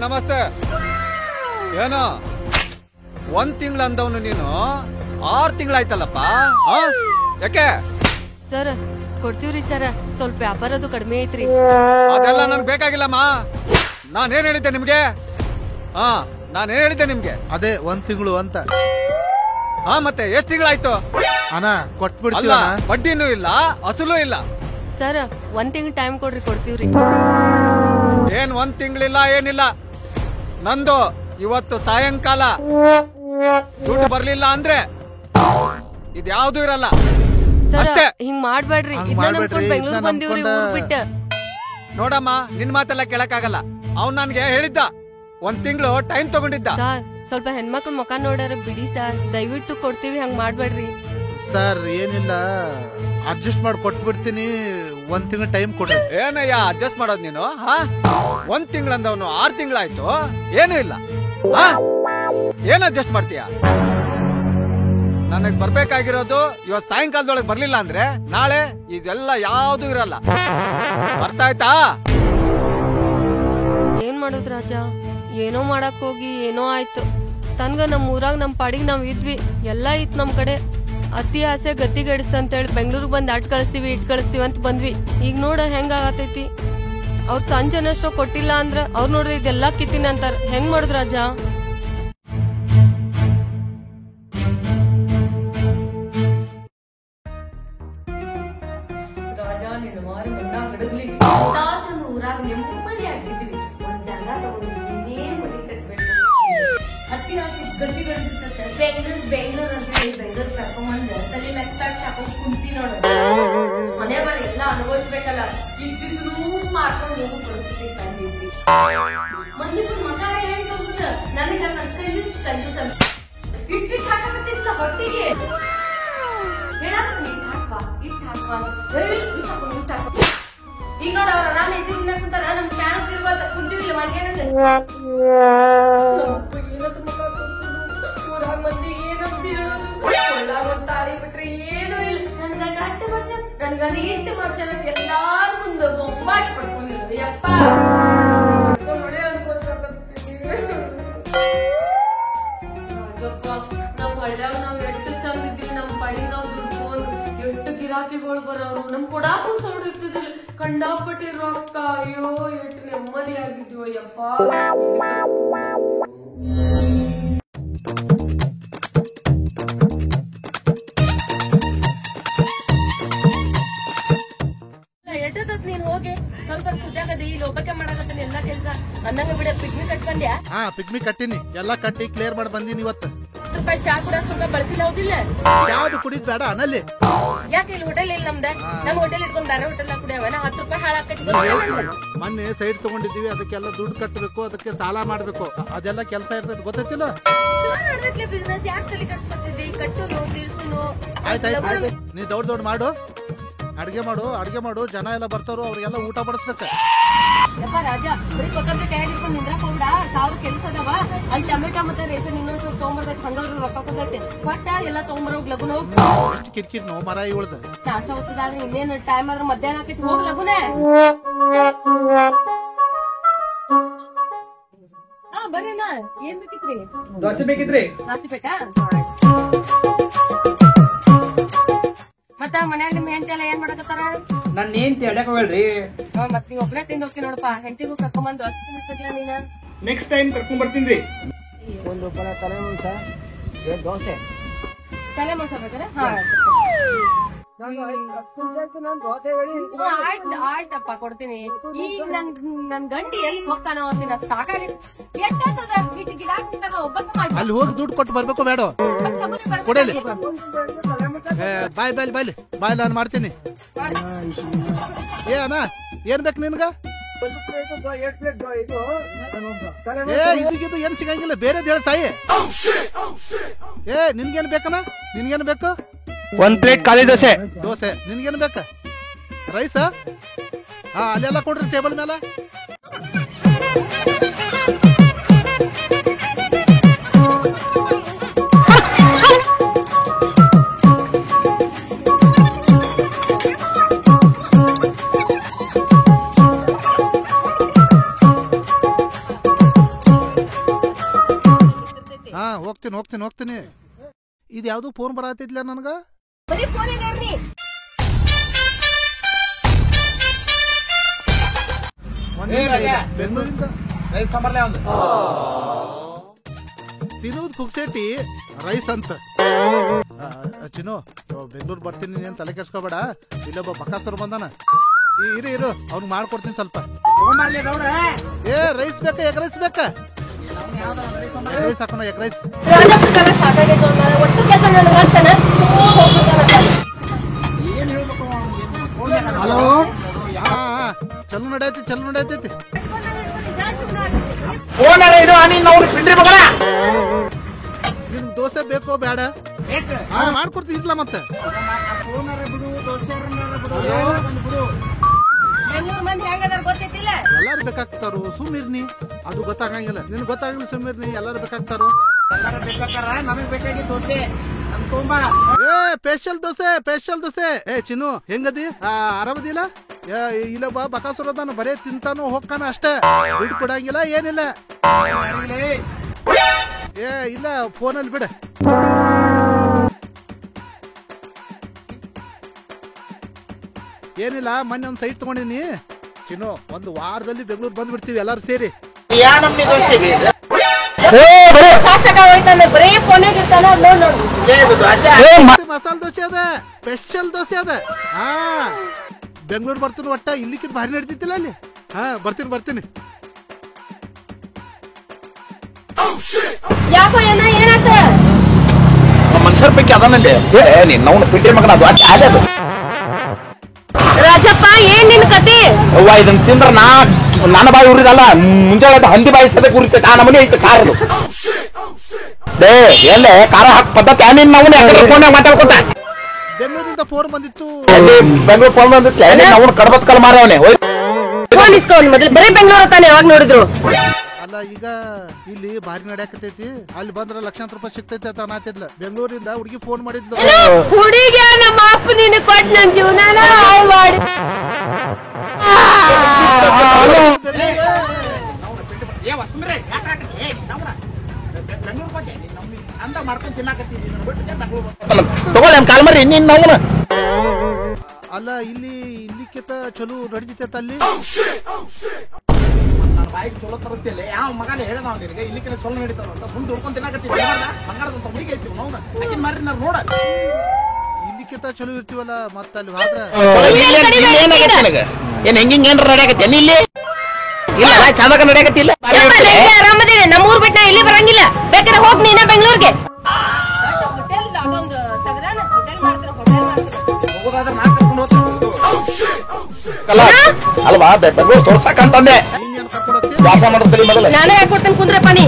ನಮಸ್ತೆ. ಏನೋ 1 ತಿಂಗಳು ಅಂದವನು ನೀನು 6 ತಿಂಗಳಾಯ್ತಲ್ಲಪ್ಪ. ಯಾಕೆ? ಸರ್ ಕೊಡ್ತೀವ್ರಿ ಸರ್, ಸ್ವಲ್ಪ ವ್ಯಾಪಾರದು ಕಡಿಮೆ ಐತ್ರಿ. ಅದೆಲ್ಲ ನನ್ಗೆ ಬೇಕಾಗಿಲ್ಲಮ್ಮ. ನಾನೇನ್ ಹೇಳಿದ್ದೆ ನಿಮ್ಗೆ? ನಾನೇನ್ ಹೇಳಿದ್ದೆ ನಿಮ್ಗೆ? ಅದೇ 1 ತಿಂಗಳು ಅಂತ. ಮತ್ತೆ ಎಷ್ಟ್ ತಿಂಗಳಾಯ್ತು? ಅಣ್ಣ ಕೊಟ್ಬಿಡ್ತೀವಿ. ಬಡ್ಡಿನೂ ಇಲ್ಲ, ಅಸಲು ಇಲ್ಲ. ಸರ್ 1 ತಿಂಗಳು ಟೈಮ್ ಕೊಡ್ರಿ, ಕೊಡ್ತೀವ್ರಿ. ಏನ್ 1 ತಿಂಗಳಿಲ್ಲ ಏನಿಲ್ಲ, ನಂದು ಇವತ್ತು ಸಾಯಂಕಾಲ ದುಡ್ಡು ಬರ್ಲಿಲ್ಲ ಅಂದ್ರೆ ಇದ್ಯಾವ್ದು ಇರಲ್ಲ. ಸರ್ ಅಷ್ಟೇ. ಹಿಂಗ್ ಮಾಡ್ಬೇಡ್ರಿ, ಹಂಗ್ ಇದನ್ನ ಮಾಡ್ಬೇಡ್ರಿ, ನಂಬ್ಕೊಂಡ್ ಬೆಂಗಳೂರು ಇದನ್ನ ಬಂದಿವ್ರಿ ನಂಬ್ಕೊಂಡ- ಊರ್ ಬಿಟ್ಟ. ನೋಡಮ್ಮ, ನಿನ್ ಮಾತೆಲ್ಲ ಕೇಳಕ್ಕಾಗಲ್ಲ. ಅವ್ನ್ ನನ್ಗೆ ಹೇಳಿದ್ದ 1 ತಿಂಗಳು ಟೈಮ್ ತಗೊಂಡಿದ್ದ. ಸರ್ ಸ್ವಲ್ಪ ಹೆಣ್ಮಕ್ಳ ಮುಖ ನೋಡ್ಯಾರ ಬಿಡಿ ಸರ್, ದಯವಿಟ್ಟು ಕೊಡ್ತೀವಿ, ಹಂಗ್ ಮಾಡ್ಬೇಡ್ರಿ. ಸರ್ ಏನಿಲ್ಲ, ಅಡ್ಜಸ್ಟ್ ಮಾಡಿ ಕೊಟ್ಬಿಡ್ತೀನಿ, 1 ತಿಂಗಳು ಟೈಮ್ ಕೊಡ್ರಿ. ಏನಯ್ಯ ಅಡ್ಜಸ್ಟ್ ಮಾಡೋದ್ ನೀನು? 1 ತಿಂಗಳಂದವನು 6 ತಿಂಗಳಾಯ್ತು, ಏನೂ ಇಲ್ಲ. ಏನ್ ಅಡ್ಜಸ್ಟ್ ಮಾಡ್ತೀಯ? ನನಗ್ ಬರ್ಬೇಕಾಗಿರೋದು ಇವತ್ ಸಾಯಂಕಾಲದೊಳಗೆ ಬರ್ಲಿಲ್ಲ ಅಂದ್ರೆ ನಾಳೆ ಇದೆಲ್ಲ ಯಾವ್ದು ಇರಲ್ಲ. ಬರ್ತಾಯ್ತಾ? ಏನ್ ಮಾಡೋದ್ ರಾಜ, ಏನೋ ಮಾಡಕ್ ಹೋಗಿ ಏನೋ ಆಯ್ತು. ತನ್ಗ ನಮ್ ಊರಾಗ ನಮ್ ಪಾಡಿಗೆ ನಾವ್ ಇದ್ವಿ, ಎಲ್ಲಾ ಇತ್ ನಮ್ ಕಡೆ. ಅತಿ ಆಸೆ ಗತಿಗೆಡಿಸ್ತ ಅಂತೇಳಿ ಬೆಂಗ್ಳೂರ್ಗ್ ಬಂದ್ ಅಟ್ ಕಳಿಸ್ತೀವಿ ಇಟ್ ಕಳಿಸ್ತೀವಿ ಅಂತ ಬಂದ್ವಿ. ಈಗ ನೋಡ ಹೆಂಗ ಆಗತೈತಿ. ಅವ್ರ ಸಂಜೆನಷ್ಟೋ ಕೊಟ್ಟಿಲ್ಲ ಅಂದ್ರ ಅವ್ರ ನೋಡ್ರಿ ಇದೆಲ್ಲಾ ಕಿತ್ತಿನ ಅಂತಾರ. ಹೆಂಗ್ ಮಾಡುದ್ ರಾಜ? ರಾಜ ನಿನ್ನ ಮಾರಿ ಮಣ್ಣ ಹಡಗ್ಲಿ ಊರಾಗ ನೆಮ್ಮದಿ ಆಗಿದ್ವಿ. ಒಂದ್ ಜಾಗ ತಗೊಂಡಿದ್ವಿ, ಮನೆ ಕಟ್ಬೇಕು. ಹತ್ತಿರ ಗಟ್ಟಿ ಗಡಿಸುತ್ತೆ ಬೆಂಗಳೂರು ಅಂತ ಹೇಳಿ ಬೆಂಗಳೂರು ಕರ್ಕೊಂಬಂದ ತಲೆ ಮೆಕ್ಕಾಟ್ ಹಾಕೊಂಡ್ ಕುಂತಿ ನೋಡ. ಮನೆ ಬರ ಎಲ್ಲಾ ಅನುಭವಿಸ್ಬೇಕಲ್ಲ, ಇದ್ದಿದ್ರು ಮಾಡ್ಕೊಂಡು ಹೋಗೋ ಪರಿಸ್ಥಿತಿ ತಂದಿದ್ವಿ. ಮಂದಿಗೂ ಮಗ ಏನ್ ತೋರ್ಸುದ, ನನಗ ಕಂಜೂಸ್ ಅಂತ ಇಟ್ಟಿಟ್ಟು ಹಾಕತ್ತಿಲ್ಲ ಹೊಟ್ಟಿಗೆ. ಈಗ ನೋಡ ಅವ್ರ ಆರಾಮ ಹೆಸರು ಕುಂತಾರ, ನಮ್ ಫ್ಯಾನ್ ತಿರುವಾಗ ಕುಂತಿರ್ಲಿಲ್ಲ ಮಧ್ಯಾಹ್ನ. ಊರಾಗ ಮಂದಿ ಏನಂತ ಹೇಳೋದು, ಕೊಳ್ಳಾಗ ತಾಳಿ ಬಿಟ್ರೆ ಏನು ಇಲ್ಲ. ನನ್ ಗಂಡ ಅಟ್ಟೆ ಮಾಡ್ಸ, ನನ್ ಗಂಡ ಎಂಟು ಮಾಡ್ಸಲ್ಲ, ಎಲ್ಲಾರ ಮುಂದೆ ಬೊಂಬಾಟ್ ಪಡ್ಕೊಂಡಿರೋದು. ಯಪ್ಪ ನೋಡಿ ಅನ್ಕೋತೀನಿ ರಾಜಪ್ಪ, ನಾವ್ ಹಳ್ಳ್ಯಾಗ ನಾವ್ ಎಷ್ಟು ಚಂದ ಇದ್ದೀವಿ, ನಮ್ ಪಡಿ ನಾವ್ ದುಡ್ಕೊಂಡು ಎಷ್ಟು ಗಿರಾಕಿಗಳು ಬರೋರು, ನಮ್ ಕೊಡಾಕು ಸೌಡ್ ಇರ್ತಿದಿಲ್ಲ. ಕಂಡಾಪಟ್ಟಿ ರೊಕ್ಕ, ಅಯ್ಯೋ ಎಷ್ಟು ನೆಮ್ಮದಿ ಆಗಿದ್ವು ಯಪ್ಪ. ಎಟ್ಟದತ್ ನೀನ್ ಹೋಗಿ ಸ್ವಲ್ಪ ಸುಜಾಗದಿ, ಇಲ್ಲಿ ಒಬ್ಬಕ್ಕೆ ಮಾಡಕತ್ತೀನಿ ಎಲ್ಲಾ ಕೆಲ್ಸ ಅನ್ನಂಗ ಬಿಡ. ಪಿಕ್ನಿಕ್ ಕಟ್ಕೊಂಡ್ಯಾ? ಪಿಕ್ನಿಕ್ ಕಟ್ಟಿನಿ, ಎಲ್ಲಾ ಕಟ್ಟಿ ಕ್ಲಿಯರ್ ಮಾಡಿ ಬಂದೀನಿ. ಇವತ್ತು ₹10 ಚಾ ಕೂಡ ಸುಂಕ ಬಳಸಿಲ್ಲ, ಹೌದಿಲ್ಲ? ಯಾವ್ದು ಕುಡಿದ್ ಬೇಡ ಅನಲ್ಲಿ. ಯಾಕೆ ಇಲ್ಲಿ ಹೋಟೆಲ್ ಇಲ್ಲ ನಮ್ದ? ನಮ್ ಹೋಟೆಲ್ ಇಟ್ಕೊಂಡ್ ಬೇರೆ ಹೋಟೆಲ್ ಕುಡಿಯವ, ₹10 ಹಾಳಾಕೈತಿ. ಮೊನ್ನೆ ಸೈಡ್ ತಗೊಂಡಿದೀವಿ, ಅದಕ್ಕೆಲ್ಲ ದುಡ್ಡು ಕಟ್ಟಬೇಕು, ಅದಕ್ಕೆ ಸಾಲ ಮಾಡ್ಬೇಕು, ಅದೆಲ್ಲ ಕೆಲಸ ಇರ್ತೈತಿ, ಗೊತ್ತೈತಿಲ್ಲ? ಬಿಸ್ನೆಸ್ ಯಾಕೆ ತಲೆ ಕಟ್ಸ್ಕೊತಿದ್ವಿ? ಕಟ್ಟುನು ತೀರ್ಸುನು. ಆಯ್ತಾಯ್ತು, ನೀ ದೊಡ್ಡ ಮಾಡು, ಅಡ್ಗೆ ಮಾಡು, ಜನ ಎಲ್ಲ ಬರ್ತಾರೋ ಅವ್ರಿಗೆಲ್ಲ ಊಟ ಬಡಿಸ್ಬೇಕ. ಯಪ್ಪ ರಾಜ, ಬರೀ ಕೊತ್ತಂಬರಿ ಕೈ ಹಿಡ್ಕೊಂಡು ನಿಂದ್ರಕ್ ಹೋಗ್ಬಿಡ, 1000 ಕೆಲಸ ಅದಾವ. ಅಲ್ಲಿ ಟೊಮೆಟೊ ಮತ್ತೆ ರೇಷನ್ ಇನ್ನೊಂದ್ ಸ್ವಲ್ಪ ತಗೊಂಬರ್ತೈತಿ, ಹಂಗವ್ರು ರೊಕ್ಕ ಕೊಡ್ತೈತಿ. ಕೊಟ್ಟ ಎಲ್ಲ ತಗೊಂಬರೋಗ್ ಲಗುನ ಹೋಗ್. ಎಷ್ಟು ಕಿರ್ಕಿರ್ ನೋ ಮರ ಇವಳ್ದ. ನಾಷ್ಟ ಹೋಗ್ತದಾದ್ರೆ ಇನ್ನೇನು ಟೈಮ್ ಆದ್ರೆ ಮಧ್ಯಾಹ್ನ ಆಕೈತಿ, ಹೋಗ್ ಲಗುನೆ. ಬರ್ರಿ ನಾ, ಏನ್ ಬೇಕಿತ್ರಿ? ದೋಸೆ ಬೇಕಿದ್ರಿ? ರಾಸಿ ಬೇಕಾ? ಮತ್ತ ಮನ್ಯಾಗ ನಿಮ್ ಹೆಂಡತಿ ಎಲ್ಲ ಏನ್ ಮಾಡಕತ್ತಾರ? ನನ್ನ ಹೆಂಡತಿ ಅಡ್ಯಾಕ ಹೋಗಲ್ರಿ. ಮತ್ ನೀವ್ ಒಬ್ಬನೇ ತಿಂದ್ ಹೋಗ್ತಿ ನೋಡಪ್ಪ, ಹೆಂಡತಿಗೂ ಕರ್ಕೊಂಬಂದ್ ದೋಸೆ ನೀನ. ನೆಕ್ಸ್ಟ್ ಟೈಮ್ ಕರ್ಕೊಂಡ್ ಬರ್ತೀನಿ. ಒಂದು ತಲೆ ಮಾಂಸ, 2 ದೋಸೆ. ತಲೆ ಮಾಂಸ ಬೇಕಾರೆ? ಆಯ್ತಪ್ಪ ಕೊಡ್ತೀನಿ. ಈಗ ನನ್ ಗಂಡಿ ಎಲ್ಲಿ ಹೋಗ್ತಾನ ಅಂತಿನ ಸಾಕಾಗಿ ಎಷ್ಟಾಗ್ತದ ಇಟ್ಟು ಗಿರಾಕ್ ನಿಂತಾಗ ಒಬ್ಬಕ್ಕೆ ಮಾಡಿ ಅಲ್ಲಿ ಹೋಗಿ ದುಡ್ಡು ಕೊಟ್ಟು ಬರ್ಬೇಕು ಬೇಡ? ಕೊಡಲಿ ಬಾಯ್ ನಾನು ಮಾಡ್ತೀನಿ. ಅಣ್ಣ ಏನ್ ಬೇಕು ನಿನ್ಗ? ಇದು ಏನ್ ಸಿಗಂಗಿಲ್ಲ, ಬೇರೆದ್ ಹೇಳ ತಾಯಿ. ನಿನ್ಗೇನ್ ಬೇಕಣ್ಣ? ನಿನ್ಗೇನ್ ಬೇಕು? 1 ಪ್ಲೇಟ್ ಖಾಲಿ ದೋಸೆ. ನಿನ್ಗೇನ್ ಬೇಕ? ರೈಸ? ಅಲ್ಲೆಲ್ಲ ಕೊಡ್ರಿ ಟೇಬಲ್ ಮೇಲೆ. ಹೋಗ್ತೀನಿ. ಇದು ಯಾವ್ದು ಫೋನ್ ಬರತ್ತಿದ್ಲ ನನಗ? ಬೆಂಗಳೂರಿಂದ ತಿನ್ನೋದು ಪುಕ್ಸೇಟಿ ರೈಸ್ ಅಂತ. ಚಿನ್ನು ಬೆಂಗಳೂರು ಬರ್ತೀನಿ, ನೀನ್ ತಲೆ ಕೆಡ್ಸ್ಕೋಬೇಡ. ಇಲ್ಲೊಬ್ಬ ಬಕಾಸರು ಬಂದಾನ, ಇರು ಅವ್ನು ಮಾಡ್ಕೊಡ್ತೀನಿ ಸ್ವಲ್ಪ. ಏ ರೈಸ್ ಬೇಕಾ ಎಗ್ ರೈಸ್ ಬೇಕಾ? ರೈಸ್ ಹಾಕೋಣ ಎಗ್ ರೈಸ್. ಹಲೋ ಚಲೋ ನಡೆಯತೈತಿ. ನಿಮ್ ದೋಸೆ ಬೇಕೋ ಬೇಡ? ಮಾಡ್ಕೊಡ್ತೀನಿ ಇಲ್ಲ ಮತ್ತೆ. ಎಲ್ಲಾರು ಬೇಕಾಗ್ತಾರು ಸುಮ್ಮಿರ್ನಿ, ಅದು ಗೊತ್ತಾಗಂಗಿಲ್ಲ. ನಿನ್ ಗೊತ್ತಾಗಲಿ ಸುಮ್ಮಿರ್ನಿ, ಎಲ್ಲಾರು ಬೇಕಾಗ್ತಾರು. ಏ ಸ್ಪೆಷಲ್ ದೋಸೆ. ಏ ಚಿನ್ನು ಹೆಂಗದಿ? ಆರಾಮದಿಲ್ಲ? ಇಲ್ಲ ಬಾ ಬಕಾಸುರದಾನ ಬರೇ ತಿಂತಾನು ಹೋಗ್ತಾನ ಅಷ್ಟೇ, ದುಡ್ಡು ಕೊಡಂಗಿಲ್ಲ ಏನಿಲ್ಲ. ಏ ಇಲ್ಲ ಫೋನಲ್ಲಿ ಬಿಡ. ಏನಿಲ್ಲ, ಮೊನ್ನೆ ಒಂದ್ ಸೈಟ್ ತಗೊಂಡಿನಿ ಚಿನ್ನು. ಒಂದು ವಾರದಲ್ಲಿ ಬೆಂಗಳೂರು ಬಂದ್ಬಿಡ್ತೀವಿ ಎಲ್ಲಾರು ಸೇರಿ. ಮಸಾಲ ದೋಸೆ ಅದ, ಸ್ಪೆಷಲ್ ದೋಸೆ ಅದ. ಬೆಂಗಳೂರು ಬರ್ತೀನಿ ಒಟ್ಟ. ಇಲ್ಲಿಕ್ಕಿದ್ ಭಾರಿ ನಡೀತಿಲ್ಲ ಅಲ್ಲಿ. ಬರ್ತೀನಿ. ಮನುಷ್ಯರ ಪೈಕಿ ಅದನ್ನಲ್ಲಿ ನಾವು ಪಿಟ್ರಿ ಮಗನ ಅದು ಅಟ್ಟ ಆದ. ರಾಜಪ್ಪ ಏನ್ ನಿನ್ ಕತಿ? ಅವ್ವ ಇದನ್ನ ತಿಂದ್ರ ನನ್ನ ಬಾಯಿ ಉರಿದಲ್ಲ, ಮುಂಜಾನೆ ಹಂದಿ ಬಾಯಿ ಸದಕ್ಕೆ ಉರಿತೈತೆ. ಆ ನಮನೆ ಐತೆ ಖಾರ. ಎಲ್ಲೇ ಖಾರ ಹಾಕಿ ಪದ್ಧತಿ ನಾವು ಮಾತಾಡ್ಕೊತ ಬೆಂಗಳೂರಿಂದ ಫೋನ್ ಬಂದಿತ್ತು. ಬೆಂಗಳೂರು ಫೋನ್ ಬಂದಿತ್ತು. ನಾವು ಕಡ್ಬತ್ ಕಲ್ ಮಾರವನೆ ಮೊದಲು ಬರೀ ಬೆಂಗಳೂರು ತಾನೆ ಯಾವಾಗ ನೋಡಿದ್ರು. ಅಲ್ಲ ಈಗ ಇಲ್ಲಿ ಭಾರಿ ನಡೆಯಕತೈತಿ, ಅಲ್ಲಿ ಬಂದ್ರ ಲಕ್ಷಾಂತರ ರೂಪಾಯಿ ಸಿಗ್ತೈತಿ ಅಂತ ಅನ್ನತಿದ್ಲ. ಬೆಂಗಳೂರಿಂದ ಹುಡುಗಿ ಫೋನ್ ಮಾಡಿದ್ಲು. ಹುಡುಗಿ ನಮ್ಮ ಅಪ್ಪ ನಿನ್ನ ಕೊಟ್ಟು ನನ್ ಜೀವನಾನ ಹಾಳು ಮಾಡಿ. ತಗೊಳ್ಳಿ ಕಾಲ್ ಮರಿ ನೀನ್ ನಾವು. ಅಲ್ಲ ಇಲ್ಲಿಕ್ಕಿಂತ ಚಲೋ ನಡೀತೈತೆ ಅಲ್ಲಿ. ಬಾಯಿಗೆ ಚಲೋ ತರಿಸ್ತಿಲ್ಲ ಯಾವ ಮಗನೇ ಹೇಳ್ದ ನಿನಗೆ ಇಲ್ಲಿಕ್ಕಿಂತ ಚಲೋ ನಡೀತಾರಂತ. ಸುಮ್ ದುಡ್ಕೊಂಡ್ ತಿನ್ನಾಕತ್ತೀವಿ. ಬಂಗಾರದ ಹುಡುಗಿ ಐತಿ ನಾವು ಆಕಿನ ಮಾರಿ ನೋಡ. ಇಲ್ಲಿಕ್ಕಿಂತ ಚಲೋ ಇರ್ತೀವಲ್ಲ ಮತ್ತ ಅಲ್ಲಿ ಹೋದ್ರ ಏನ್ ಹೆಂಗಿಂಗ್ ಏನ್ರ ನಡೆಯಕತ್ತೇನ ಇಲ್ಲಿ? ಇಲ್ಲ ಚಂದಕ ನಡೆಯಕತ್ತಿಲ್ಲ. ಆರಾಮದಿದೆ, ನಮ್ಮೂರ್ ಬಿಟ್ಟ ಇಲ್ಲಿ ಬರಂಗಿಲ್ಲ. ಬೇಕಾದ್ರೆ ಹೋಗ್ ನೀನ ಬೆಂಗಳೂರಿಗೆ. ಅಲ್ವಾ ಬೆಂಗಳೂರು ತೋರ್ಸಕಂತಂದೆ. ವ್ಯಾಸ ಮಾಡಿಸ್ತೀರಿ ಮೊದಲ. ನಾನೇ ಹಾಕೊಡ್ತೇನೆ ಕುಂದ್ರೆ ಪಾನಿ.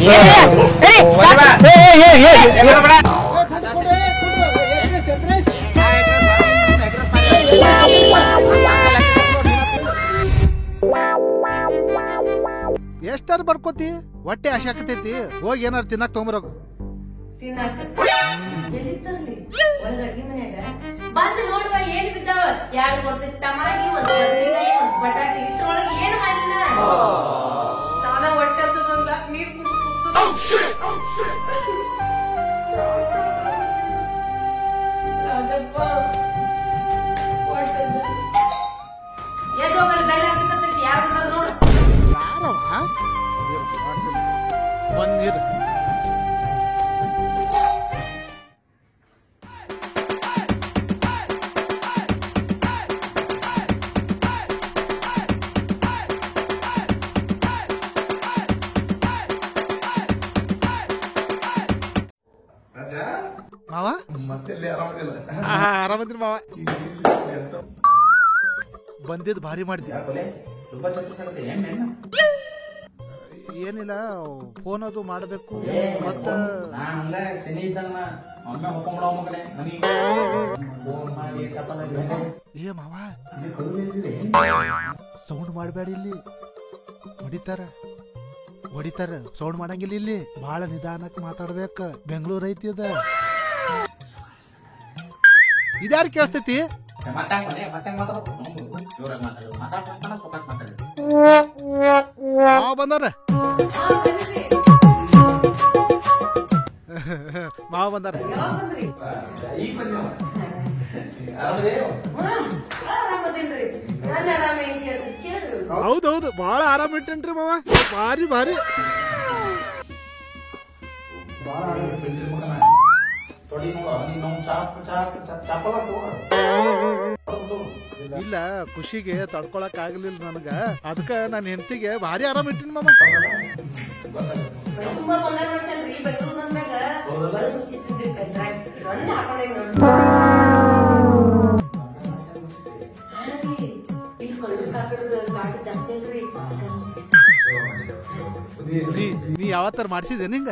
ಎಷ್ಟಾರು ಬರ್ಕೋತಿ, ಹೊಟ್ಟೆ ಆಸೆ ಆಕತೈತಿ. ಹೋಗಿ ಏನಾರು ತಿನ್ನಕ್ ತಗೊಂಬರೋಗ. ಬಂದು ನೋಡುವ ಏನ್ ಬಿದ್ದಾವ. ಎರಡು ಕೊಡ್ತೈತಿ ಟಮಾಟಿ, ಒಂದ್ ಬದನೆಕಾಯಿ, ಒಂದ್ ಬಟಾಟಿ. ಇಟ್ರೊಳಗೆ ಏನು ಮಾಡಿಲ್ಲ. ತಾನ ಹೊಟ್ಟೆ ಹಸದೊಂದ ನೀರ್ ರಾಜಪ್ಪ ಎದ್ದೋಗಲ್ಲಿ ಬೆಲೆ ಹಾಕತ್ತೈತಿ. ಯಾರು ಬಂದಾರ ನೋಡು. ಒಂದ್ ನೀರು ಮಾವ. ಆರಾಮದ್ರಿ ಮಾವ. ಬಂದಿದ್ ಭಾರಿ ಮಾಡಿದ್ವಿ. ಏನಿಲ್ಲ, ಫೋನ್ ಅದು ಮಾಡಬೇಕು. ಮತ್ತ ಏ ಮಾವ ಸೌಂಡ್ ಮಾಡಬೇಡ, ಇಲ್ಲಿ ಹೊಡಿತಾರ. ಸೌಂಡ್ ಮಾಡಂಗಿಲ್ಲ ಇಲ್ಲಿ. ಬಹಳ ನಿಧಾನಕ್ಕೆ ಮಾತಾಡ್ಬೇಕ. ಬೆಂಗಳೂರು ಐತಿ ಅದ. ಇದ್ಯಾರು ಕೇಳಿಸ್ತೈತಿ? ಬಂದಾರ ಮಾವ ಬಂದಾರ. ಹೌದೌದು, ಬಹಳ ಆರಾಮ ಇಟ್ಟೇನ್ರಿ ಮಾವ. ಭಾರಿ ಭಾರಿ ಇಲ್ಲ ಖುಷಿಗೆ ತಡ್ಕೊಳಕ್ ಆಗ್ಲಿಲ್ಲ ನನಗ ಅದಕ್ಕ ನನ್ನ ಹೆಂಡತಿಗೆ ಭಾರಿ ಆರಾಮ ಇಟ್ಟಿನಿ ಮಾಮ. ತುಂಬಾ ಬಂಗಾರ ಮಾಡ್ಸಲ್ರಿ ಬೆಂಗಳೂರು ಬಂದಾಗ ಒಂದ್ ಹಾಕೊಂಡೆ ನೋಡಿ ಇಲ್ಲಿ ಕೊಳ್ಳು ಹಾಕಿಡೋದು ಗಾಡಿ ಜಾಸ್ತಿ ಅಲ್ರಿ ನೀ ಯಾವತ್ತಾರ ಮಾಡ್ಸಿದೆ ನಿಂಗ?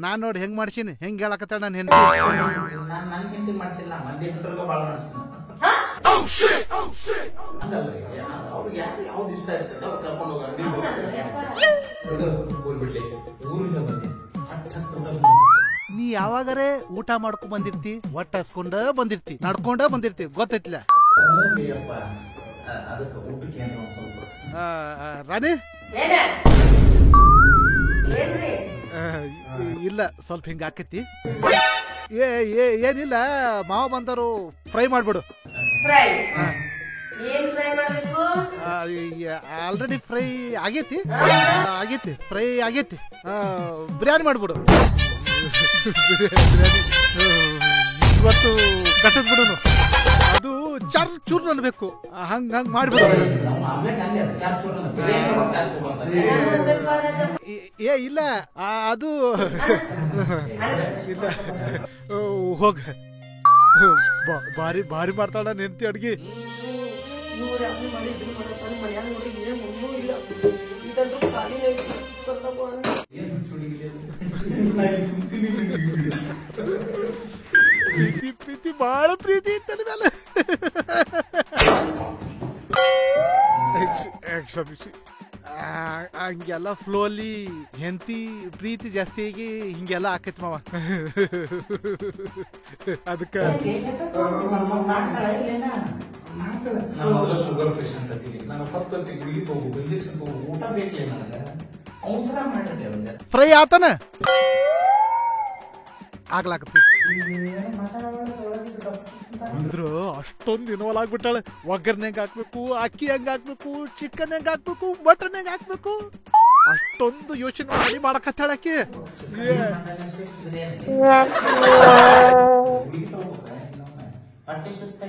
ನಾನ್ ನೋಡಿ ಹೆಂಗ್ ಮಾಡ್ಸೀನಿ, ಹೆಂಗ್ ಹೇಳಕತ್ತಾಳ ನನ್ನ ಹೆಂಡತಿ. ನಾನು ಹಿಂದಿ ಮಾಡ್ಸಿಲ್ಲ, ಮಂದಿ ಬಿಟ್ಟರ್ಗ ಭಾಳ ಮಾಡ್ತೀನಿ. ಹಂಗಲ್ರಿ, ಅವ್ರಿಗೆ ಯಾವ್ದು ಇಷ್ಟ ಇರ್ತದೆ ಅವ್ರು ಕರ್ಕೊಂಡು ಹೋಗ್ಬಿಡ್ಲಿ. ಊರಿಂದ ಬಂದಿ ನೀ ಯಾವಾಗರೇ ಊಟ ಮಾಡ್ಕೊಂಡ್ ಬಂದಿರ್ತಿ, ಒಟ್ಟ ಹಸ್ಕೊಂಡ ಬಂದಿರ್ತಿ, ನಡ್ಕೊಂಡ ಬಂದಿರ್ತಿ, ಗೊತ್ತೈತಿಲ್ಲ. ಅದಕ್ಕೆ ಊಟಕ್ಕೆ ಏನು ಒಂದ್ ಸ್ವಲ್ಪ ರಾಣಿ ಏನ್ರಿ ಇಲ್ಲ ಸ್ವಲ್ಪ ಹಿಂಗ ಆಕೈತಿ. ಏನಿಲ್ಲ, ಮಾವ ಬಂದರು ಫ್ರೈ ಮಾಡ್ಬಿಡು. ಫ್ರೈ ಏನ್ ಫ್ರೈ ಮಾಡ್ಬೇಕು? ಆಲ್ರೆಡಿ ಫ್ರೈ ಆಗೈತಿ, ಫ್ರೈ ಆಗೈತಿ. ಬಿರಿಯಾನಿ ಮಾಡ್ಬಿಡು. ಇವತ್ತು ಕಟ್ಟದ್ ಬಿಡುನು, ಅದು ಚಾರ್ ಚೂರ್ ಅನ್ಬೇಕು, ಹಂಗ ಮಾಡ್ಬಿಡು. ಇಲ್ಲ ಅದು ಇಲ್ಲ, ಹೋಗ. ಭಾರಿ ಮಾಡ್ತಾಳ ನೆನ್ತಿ ಅಡ್ಗಿ. ಪ್ರೀತಿ ಬಾಳ ಪ್ರೀತಿ ಇತ್ತಲ್ಲ ಮೇಲೆ. ಕ್ಷಮಿಸಿ, ಹಂಗೆಲ್ಲ ಫ್ಲೋಲಿ ಹೆಂಡತಿ ಪ್ರೀತಿ ಜಾಸ್ತಿ ಆಗಿ ಹಿಂಗೆಲ್ಲ ಆಕೈತಿ ಮಾವ. ಅದಕ್ಕ ಶುಗರ್ ಪೇಷಂಟ್ ಅದೀನಿ ನಾನು. 10 ಹೊತ್ತಿಗೆ ಗುಳಿಗೆ ತಗೋಬೇಕು, ಇಂಜೆಕ್ಷನ್ ತಗೋಬೇಕು, ಊಟ ಬೇಕೇ ನನಗೆ. ಅವಸರ ಮಾಡಿ ಫ್ರೈ ಆತನ ಆಗ್ಲಾಕತ್ತಿ ಅಂದ್ರು ಅಷ್ಟೊಂದು ಇನ್ವಾಲ್ವ್ ಆಗ್ಬಿಟ್ಟಾಳೆ. ಒಗ್ಗರಣೆ ಹೆಂಗ್ ಹಾಕ್ಬೇಕು, ಅಕ್ಕಿ ಹೆಂಗ್ ಹಾಕ್ಬೇಕು, ಚಿಕನ್ ಹೆಂಗ್ ಹಾಕ್ಬೇಕು, ಮಟನ್ ಹೆಂಗ್ ಹಾಕ್ಬೇಕು, ಅಷ್ಟೊಂದು ಯೋಚನೆ ಮಾಡಿ ಮಾಡಕತ್ತಾಳಕ್ಕೆ.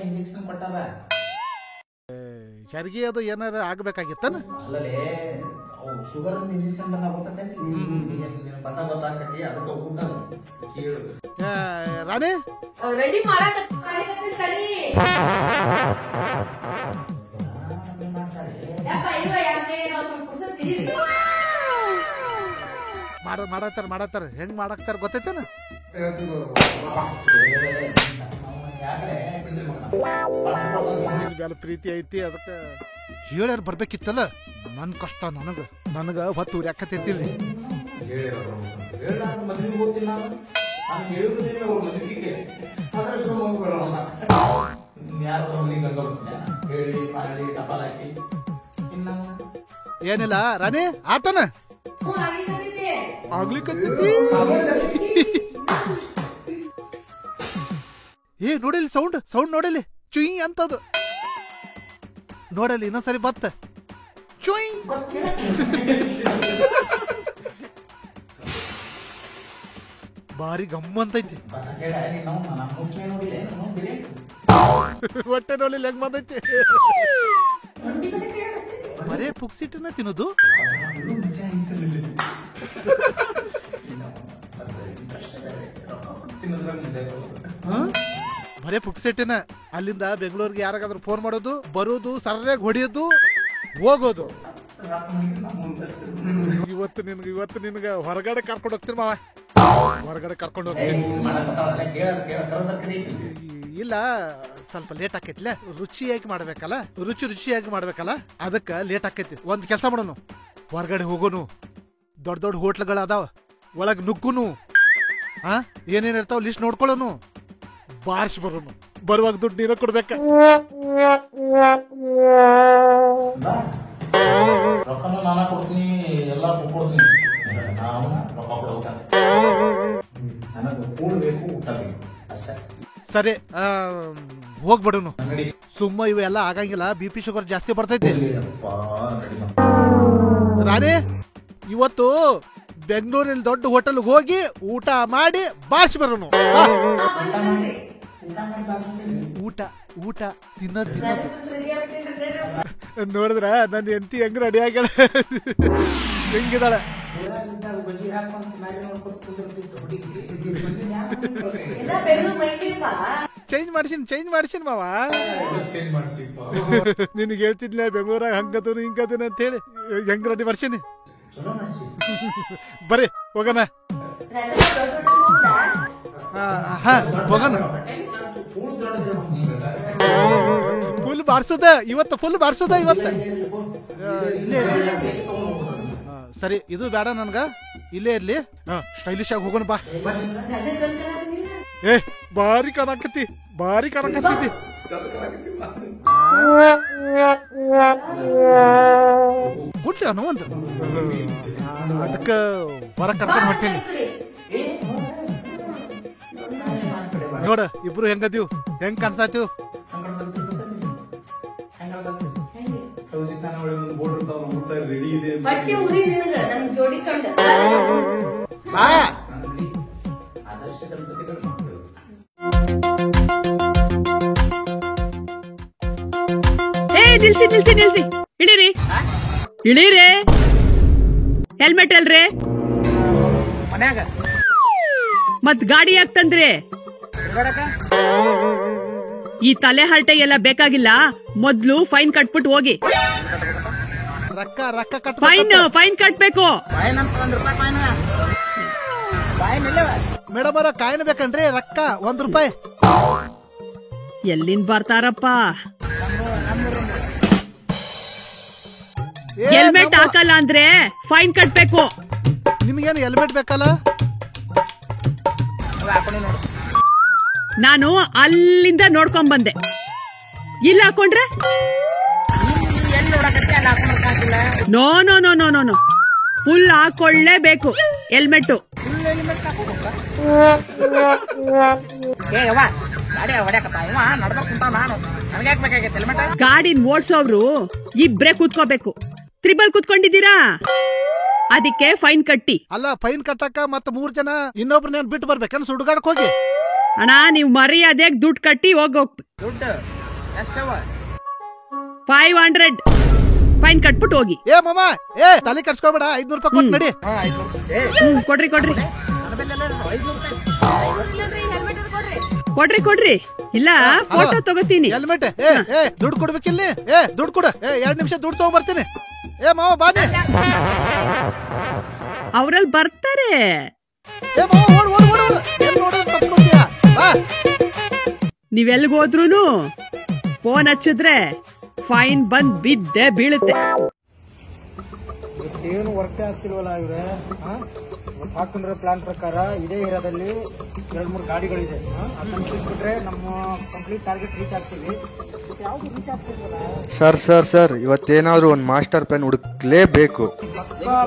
ಇಂಜೆಕ್ಷನ್ ಕೊಟ್ಟಾರ. ಹೆರಿಗೆ ಅದು ಏನಾರ ಆಗ್ಬೇಕಾಗಿತ್ತನ? Sugar injection ಗೊತ್ತಾಗ್ತೈತಿ. ಅದಕ್ಕೆ ಊಟ ಕೇಳು ರಾಣಿ ರೆಡಿ ಮಾಡಕತ್ತಿ ಮಾಡತ್ತಾರ ಹೆಂಗ್ ಮಾಡಾಕ್ತಾರ ಗೊತ್ತೈತೇನ? ಪ್ರೀತಿ ಐತಿ, ಅದಕ್ಕ ಹೇಳ್ಯಾರ ಬರ್ಬೇಕಿತ್ತಲ್ಲ. ನನ್ ಕಷ್ಟ ನನಗ ಹೊತ್ತು ಯಾಕತೈತಿಲ್ರಿ. ಮದ್ವೆಗೆ ಹೋಗ್ತೀನಿ ನಾನು ಹೇಳುವುದಿಲ್ಲ ಅವ್ರ ಮದುವೆಗೆ. ಯಾರು ಹೇಳಿ ಮಾಡಿ ಟಪಾಲ್ ಹಾಕಿ ಏನಿಲ್ಲ ರಾಣಿ ಆತನ ಆಗ್ಲಿಕ್ಕತ್ತೈತಿ. ನೋಡಿಲಿ ಸೌಂಡ್ ನೋಡಿಲಿ, ಚುಯಿ ಅಂತದು ನೋಡಲಿ. ಇನ್ನೊಂದ್ಸರಿ ಬತ್ತ ಚುಯಿ. ಭಾರಿ ಗಮ್ಮಂತೈತಿ. ಹೊಟ್ಟೆ ನೋಡಿಲ್ಲ ಹೆಂಗ್ ಬಂದೈತಿ. ಬರೇ ಪುಕ್ಸಿಟ್ಟನ ತಿನ್ನೋದು. ಬರೇ ಪುಕ್ಸಿಟ್ಟಿನ ಅಲ್ಲಿಂದ ಬೆಂಗಳೂರಿಗೆ ಯಾರಾಗಾದ್ರೂ ಫೋನ್ ಮಾಡೋದು, ಬರೋದು, ಸರ್ಯಾಗಿ ಹೊಡಿಯೋದು, ಹೋಗೋದು. ಇವತ್ತು ನಿನ್ಗ ಹೊರಗಡೆ ಕರ್ಕೊಂಡು ಹೋಗ್ತೀನಿ ಮಾವ, ಹೊರಗಡೆ ಕರ್ಕೊಂಡು ಹೋಗ್ತೀನಿ. ಇಲ್ಲ ಸ್ವಲ್ಪ ಲೇಟ್ ಆಕೈತಿಲ್ಲ, ರುಚಿಯಾಗಿ ಮಾಡ್ಬೇಕಲ್ಲ, ಅದಕ್ಕ ಲೇಟ್ ಆಕೈತಿ. ಒಂದ್ ಕೆಲಸ ಮಾಡೋನು, ಹೊರಗಡೆ ಹೋಗೋನು, ದೊಡ್ಡ ಹೋಟ್ಲ್ಗಳ ಅದಾವ, ಒಳಗ್ ನುಗ್ಗುನು, ಏನೇನ್ ಇರ್ತಾವ ಲಿಸ್ಟ್ ನೋಡ್ಕೊಳ್ಳೋನು, ಬಾರ್ಸ್ ಬರೋನು, ಬರುವಾಗ ದುಡ್ಡು ನೀರ ಕೊಡ್ಬೇಕ. ರೊಕ್ಕನೂ ನಾನ ಕೊಡ್ತೀನಿ, ಎಲ್ಲ ಕೊಡ್ತೀನಿ. ನಾವು ರೊಕ್ಕ ಕೊಡ್ಬೇಕ, ನನಗೆ ಕೂಡ್ಬೇಕು, ಊಟ ಬೇಕು ಅಷ್ಟೇ. ಸರಿ ಹೋಗ್ಬಿಡೋನು. ಸುಮ್ಮ ಇವೆಲ್ಲ ಆಗಂಗಿಲ್ಲ, BP ಶುಗರ್ ಜಾಸ್ತಿ ಬರ್ತೈತಿ. ರಾಣಿ ಇವತ್ತು ಬೆಂಗಳೂರಲ್ಲಿ ದೊಡ್ಡ ಹೋಟೆಲ್ ಹೋಗಿ ಊಟ ಮಾಡಿ ಬಾರ್ಸಿ ಬರೋನು. ಊಟ ತಿನ್ನೋದ್ ತಿನ್ನೋದು. ನೋಡಿದ್ರ ನನ್ನ ಹೆಂಡತಿ ಹೆಂಗ್ ರೆಡಿ ಆಗ್ಯಾಳ, ಹೆಂಗಿದಾಳ. ಚೇಂಜ್ ಮಾಡ್ಸಿನ್ ಮಾವ. ನಿನ್ಗೆ ಹೇಳ್ತಿದ್ಲ ಬೆಂಗಳೂರಾಗ ಹಂಗದನು ಹಿಂಗದನು ಅಂತ ಹೇಳಿ, ಹೆಂಗ್ ರೆಡಿ ಮಾಡ್ಸೀನಿ. ಬರ್ರಿ ಹೋಗೋಣ. ಹೋಗೋಣ. ಫುಲ್ ಬಾರ್ಸದ ಇವತ್ತು, ಇಲ್ಲೇ ಸರಿ, ಇದು ಬೇಡ ನನ್ಗ, ಇಲ್ಲೇ ಇರ್ಲಿ. ಸ್ಟೈಲಿಶ್ ಆಗಿ ಹೋಗೋಣ ಬಾ. ಏ ಭಾರಿ ಕಾಣಕತ್ತಿ. ಗುಡ್ಡ ಒಂದು ಅದಕ್ಕ ಹೊರ ಕರ್ಕೊಂಡು ಹೊಂಟೇನಿ. ನೋಡ ಇಬ್ರು ಹೆಂಗದೀವ್, ಹೆಂಗ್ ಕಾಣಿಸ್ತಾತೀವ್. ನಿಲ್ಸಿ ಇಳೀರಿ. ಹೆಲ್ಮೆಟ್ ಅಲ್ರಿ ಮನ್ಯಾಗ ಮತ್ ಗಾಡಿ ಯಾಕೆ ತಂದ್ರಿ? ಈ ತಲೆ ಹರಟೆ ಎಲ್ಲ ಬೇಕಾಗಿಲ್ಲ. ಮೊದ್ಲು ಫೈನ್ ಕಟ್ಬಿಟ್ಟು ಹೋಗಿ. ಫೈನ್ ಕಟ್ಬೇಕು. ಮೇಡಮ್ ಅವರ ಕಾಯಿನ ಬೇಕನ್ರಿ? ರೊಕ್ಕ 1 ರೂಪಾಯಿ. ಎಲ್ಲಿಂದ ಬರ್ತಾರಪ್ಪ? ಹೆಲ್ಮೆಟ್ ಹಾಕಲ್ಲ ಅಂದ್ರೆ ಫೈನ್ ಕಟ್ಬೇಕು. ನಿಮ್ಗೇನು ಹೆಲ್ಮೆಟ್ ಬೇಕಲ್ಲ? ನಾನು ಅಲ್ಲಿಂದ ನೋಡ್ಕೊಂಡ್ ಬಂದೆ. ಇಲ್ಲ ಹಾಕೊಂಡ್ರೆ no no no no no no full ಹಾಕೊಳ್ಳೇಬೇಕು ಹೆಲ್ಮೆಟ್. ಗಾಡಿನ ಓಡ್ಸೋವ್ರು ಇಬ್ರೇ ಕೂತ್ಕೋಬೇಕು. ತ್ರಿಬಲ್ ಕೂತ್ಕೊಂಡಿದ್ದೀರಾ, ಅದಕ್ಕೆ ಫೈನ್ ಕಟ್ಟಿ. ಅಲ್ಲ, ಫೈನ್ ಕಟ್ಟಕ್ಕ ಮತ್ತ 3 ಜನ ಇನ್ನೊಬ್ರನ್ನ ಬಿಟ್ಟು ಬರ್ಬೇಕನ್ನ ಸುಡುಗಾಡಕ್ ಹೋಗಿ. ಅಣ್ಣ ನೀವು ಮರ್ಯಾದೆ ದುಡ್ಡು ಕಟ್ಟಿ ಹೋಗ್ಬೇಕು. 500 ಫೈನ್ ಕಟ್ಬಿಟ್ಟು ಹೋಗಿ. ಏ ಮಾಮ, ತಲೆ ಕಟ್ಸ್ಕೊಬೇಡ, 500 ರೂಪಾಯಿ ಕೊಟ್ಟು ನಡಿ. ಕೊಡ್ರಿ. ಇಲ್ಲ ಫೋಟೋ ತಗೋತೀನಿ. ಹೆಲ್ಮೆಟ್ ದುಡ್ಡು ಕೊಡ್ಬೇಕಿಲ್ಲ. ದುಡ್ಡು ಕೊಡು. 2 ನಿಮಿಷ ದುಡ್ಡು ತಗೊಂಡ್ಬರ್ತೀನಿ. ಮಾವ ಬಾನಿ. ಅವ್ರಲ್ಲಿ ಬರ್ತಾರೆ. ನೀವೆಲ್ಗೋದ್ರೂ ಫೋನ್ ಹಚ್ಚಿದ್ರೆ ಫೈನ್ ಬಂದ್ ಬಿದ್ದೆ ಬೀಳುತ್ತೆ. ಏನು ವರ್ಕ್ ಆಗ್ತಿಲ್ವಲ್ಲ ಇವ್ರೆ? ಹಾಕೊಂಡ್ರೆ ಪ್ಲಾನ್ ಪ್ರಕಾರ ಇದೇ ಏರಿಯಾದಲ್ಲಿ 2-3 ಗಾಡಿಗಳಿದೆ. ಅದನ್ನ ಬಿಟ್ರೆ ನಮ್ಮ ಕಂಪ್ಲೀಟ್ ಟಾರ್ಗೆಟ್ ರೀಚ್ ಆಗ್ತೀವಿ. ಯಾವ್ದು ರೀಚ್ ಆಗ್ತಿಲ್ವಲ್ಲ ಸರ್ ಇವತ್ತೇನಾದ್ರು ಒಂದು ಮಾಸ್ಟರ್ ಪ್ಲಾನ್ ಹುಡುಕ್ಲೇಬೇಕು.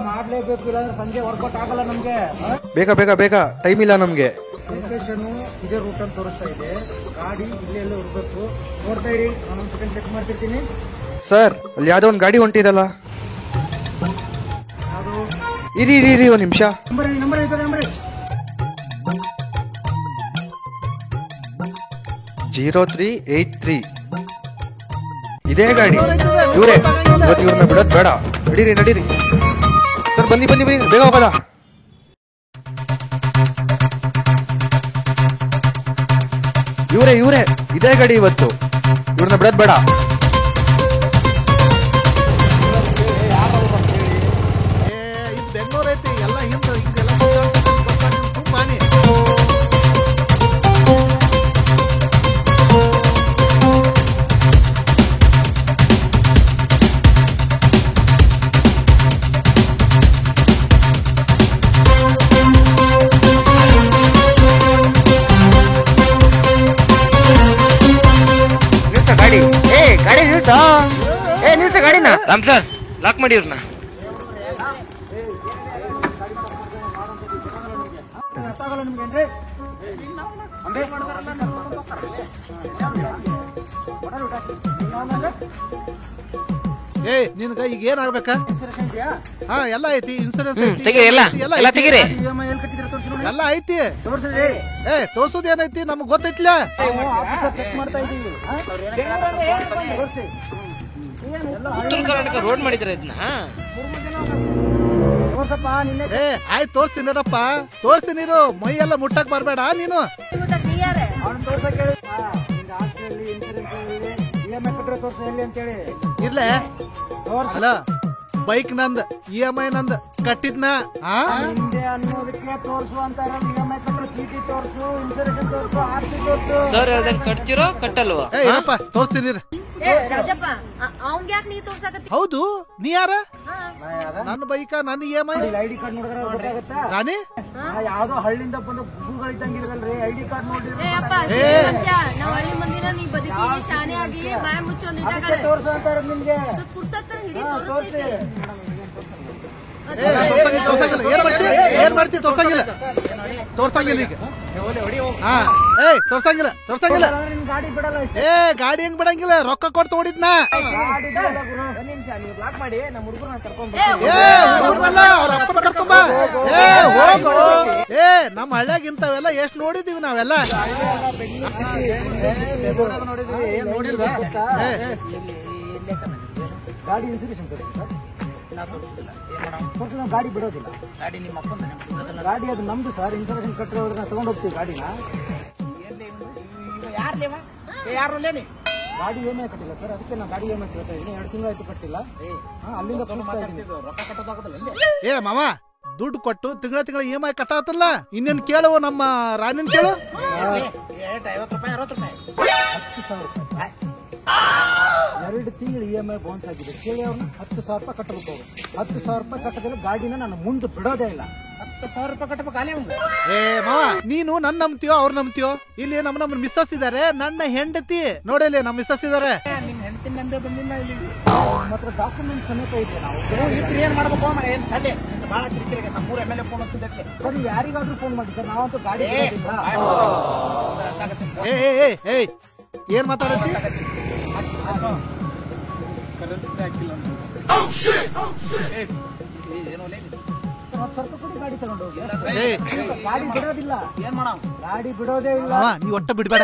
ಮಾಡ್ಲೇಬೇಕು, ಇಲ್ಲಾಂದ್ರೆ ಸಂಜೆ ವರ್ಕೌಟ್ ಆಗಲ್ಲ ನಮ್ಗೆ. ಬೇಗ ಟೈಮ್ ಇಲ್ಲ ನಮ್ಗೆ. ಲೊಕೇಶನ್ ಇದೇ ರೂಟ್ ಅಂತ ತೋರಿಸ್ತಾ ಇದೆ. ಗಾಡಿ ಇಲ್ಲೇ ಎಲ್ಲ ಇರ್ಬೇಕು. ನೋಡ್ತಾ ಇರಿ, ನಾನೊಂದು ಸೆಕೆಂಡ್ ಚೆಕ್ ಮಾಡ್ತಿರ್ತೀನಿ. ಸರ್ ಅಲ್ಲಿ ಯಾವ್ದೋ ಒಂದು ಗಾಡಿ ಹೊಂಟಿದಲ್ಲ. ಇರಿ 1 ನಿಮಿಷ. ನಂಬರ್ 0383 ಇದೇ ಗಾಡಿ. ಇವ್ರೇ ಇವತ್ತು ಇವ್ರನ್ನ ಬಿಡೋದ್ ಬೇಡ. ನಡೀರಿ ಸರ್, ಬನ್ನಿ ಬೇಗ ಹೋಗೋದ. ಇವ್ರೇ ಇದೇ ಗಾಡಿ ಇವತ್ತು. ಇವ್ರನ್ನ ಬಿಡೋದ್ ಬೇಡ. ಬೆಂಗಳೂರು ಐತಿ, ಎಲ್ಲ ಹಿಂಗೆಲ್ಲ ಬಾನಿ. ನಿಲ್ಸ ಗಾಡಿನ. ರಾಮ್ ಸರ್ ಲಾಕ್ ಮಾಡಿ ಇವ್ರನ್ನ. ಏ ನಿನ್ಗ ಈಗ ಏನ್ ಆಗ್ಬೇಕ? ಹಾ ಎಲ್ಲ ಐತಿ, ಇನ್ಸೂರೆನ್ಸ್ ಐತಿ, ಎಲ್ಲ ತೆಗಿರಿ. ಎಲ್ಲ ಐತಿ. ಏ ತೋರ್ಸುದ್ ಏನೈತಿ ನಮಗ್ ಗೊತ್ತೈತ್ಲ. ಉತ್ತರ ಕರ್ನಾಟಕ ರೋಡ್ ಮಾಡಿದ್ರೆ ಇದನ್ನ ಏ ಆಯ್ತು ತೋರ್ಸ್ತೀನಿರಪ್ಪ, ತೋರ್ಸ್ತೀನಿ. ಮೈ ಎಲ್ಲ ಮುಟ್ಟಕ್ ಬರ್ಬೇಡ ನೀನು. ಇರ್ಲೆ ಅಲ್ಲ ಬೈಕ್ ನಂದ್, EMI ನಂದ್ ಕಟ್ಟಿದ್ನ ಹಿಂದೆ ಅನ್ನೋದಕ್ಕೆ ತೋರ್ಸು ಅಂತಾರ. EMI ಕಟ್ಟೋ ಚೀಟಿ ತೋರ್ಸು, ಇನ್ಸೂರೆನ್ಸ್ ತೋರ್ಸು, RC ತೋರ್ಸು. ಸರ್ ಅದನ್ನ ಕಟ್ತಿರೋ ಕಟ್ಟಲ್ವಾ? ಏನಪ್ಪ ತೋರ್ಸ್ತೀನಿ. ಹೌದು, ನೀ ಯಾರ? ನನ್ನ ಬೈಕ, ನನ್ನ EMI. ಐಡಿ ಕಾರ್ಡ್ ನೋಡಿದ್ರೆ ಗೊತ್ತಾಗತ್ತಾ? ರಾಣಿ ಯಾವ್ದೋ ಹಳ್ಳಿಂದ ಬಂದ ಗುಗ್ಗುಗಳಿದ್ದಂಗಿರಲ್ರಿ. ಐಡಿ ಕಾರ್ಡ್ ನೋಡಿದ್ರೆ ತೋರ್ಸು ಅಂತಾರ ನಿಮ್ಗೆ. ತೋರ್ಸಿ. ಏನ್ ಮಾಡ್ತೀವಿ? ತೋರ್ಸಂಗಿಲ್ಲ ಈಗ. ಹಾ ಏಯ್ ತೋರ್ಸಂಗಿಲ್ಲ. ಗಾಡಿ ಬಿಡಲ್ಲ. ಏ ಗಾಡಿ ಹೆಂಗ್ ಬಿಡಂಗಿಲ್ಲ? ರೊಕ್ಕ ಕೊಟ್ಟು ತಗೊಂಡಿದ್ನ. ಬ್ಲಾಕ್ ಮಾಡಿ ನಮ್ಮ ಹುಡುಗರನ್ನ ಕರ್ಕೊಂಡ್ ಅವ್ರ ಅಪ್ಪನ ಕರ್ಕೊಂಬ. ಏ ಹೋಗು. ಏ ನಮ್ಮ ಹಳ್ಳ್ಯಾಗ ಇಂಥವೆಲ್ಲ ಎಷ್ಟ್ ನೋಡಿದೀವಿ ನಾವೆಲ್ಲ. ನೋಡಿಲ್ವಾ? ಗಾಡಿ ಇನ್ಸೂರೆನ್ಸ್ ತೋರಿಸಿ ಸರ್. ನಾವು ಗಾಡಿ ಬಿಡೋದಿಲ್ಲ. ಗಾಡಿ ನಿಮ್ಮ ಅಪ್ಪನ ಗಾಡಿ, ಅದು ನಮ್ದು ಸರ್. ಇನ್ಸೂರೆನ್ಸ್ ಕಟ್ಟಿರೋ ತಗೊಂಡ್ ಹೋಗ್ತೀವಿ ಗಾಡಿನ. ಗಾಡಿ EMI ಕಟ್ಟಿಲ್ಲ ಸರ್, ಅದಕ್ಕೆ ನಾವು ಗಾಡಿ EMI ಕೇಳ್ತಾ ಇದ್ದೀನಿ. 2 ತಿಂಗಳಾಯ್ತು ಕಟ್ಟಿಲ್ಲ. ಅಲ್ಲಿಂದ ರೊಕ್ಕ ಕಟ್ಟೋದಾಗಲ್ಲ. ಏ ಮಾವ, ದುಡ್ಡು ಕೊಟ್ಟು ತಿಂಗಳ EMI ಕಟ್ಟಾತಲ್ಲ. ಇನ್ನೇನ್ ಕೇಳುವ ನಮ್ಮ ರಾಣಿನ್ ಕೇಳು. 50 ರೂಪಾಯಿ 60 ರೂಪಾಯಿ 10,000 ರೂಪಾಯಿ 2 ತಿಂಗಳು EMI ಬೌನ್ಸ್ ಆಗಿದೆ. ಕೇಳಿ ಅವ್ರನ್ನ 10,000 ರೂಪಾಯಿ ಕಟ್ಟಬೇಕು. 10,000 ರೂಪಾಯಿ ಕಟ್ಟದಿಲ್ಲ ಗಾಡಿನ ನಾನು ಮುಂದೆ ಬಿಡೋದೇ ಇಲ್ಲ. 10,000 ರೂಪಾಯಿ ಕಟ್ಟಬೇಕು. ಖಾಲಿ ಏ ಮಾವ, ನೀನು ನನ್ ನಂಬ್ತೀಯೋ ಅವ್ರ ನಂಬ್ತೀಯೋ? ಇಲ್ಲಿ ನಮ್ಮ ಮಿಸ್ಸಸ್ ಇದಾರೆ, ನನ್ನ ಹೆಂಡತಿ ನೋಡಿಲ್ಲಿ ನಮ್ಮ ಮಿಸ್ಸಸ್ ಇದಾರೆ. ನಿಮ್ ಹೆಂಡತಿ ನಂಬೆ ಬಂದಿಲ್ಲ. ಇಲ್ಲಿ ಮಾತ್ರ ಡಾಕ್ಯುಮೆಂಟ್ ಸಮೇತ ಇದೆ. ನಾವು ಏನ್ ಮಾಡ್ಬೇಕು? ಏನ್ ತಲೆ ಬಹಳ ಕಿರಿಕಿರಿಗೆ ನಮ್ಮ 3 MLA ಫೋನ್ ಹಚ್ಚಿದ್ದೆ ಸರ್. ನೀವು ಯಾರಿಗಾದ್ರೂ ಫೋನ್ ಮಾಡಿ ಸರ್, ನಾವಂತೂ ಗಾಡಿ ಏನ್ ಮಾತಾಡತ್ತಿ? ಸ್ವಲ್ಪ ಕೊಡಿ, ಗಾಡಿ ತಗೊಂಡು ಹೋಗಿ. ಗಾಡಿ ಬಿಡೋದಿಲ್ಲ. ಏನ್ ಮಾಡ? ಗಾಡಿ ಬಿಡೋದೇ ಇಲ್ಲ. ನೀ ಒಟ್ಟ ಬಿಡ್ಬೇಡ.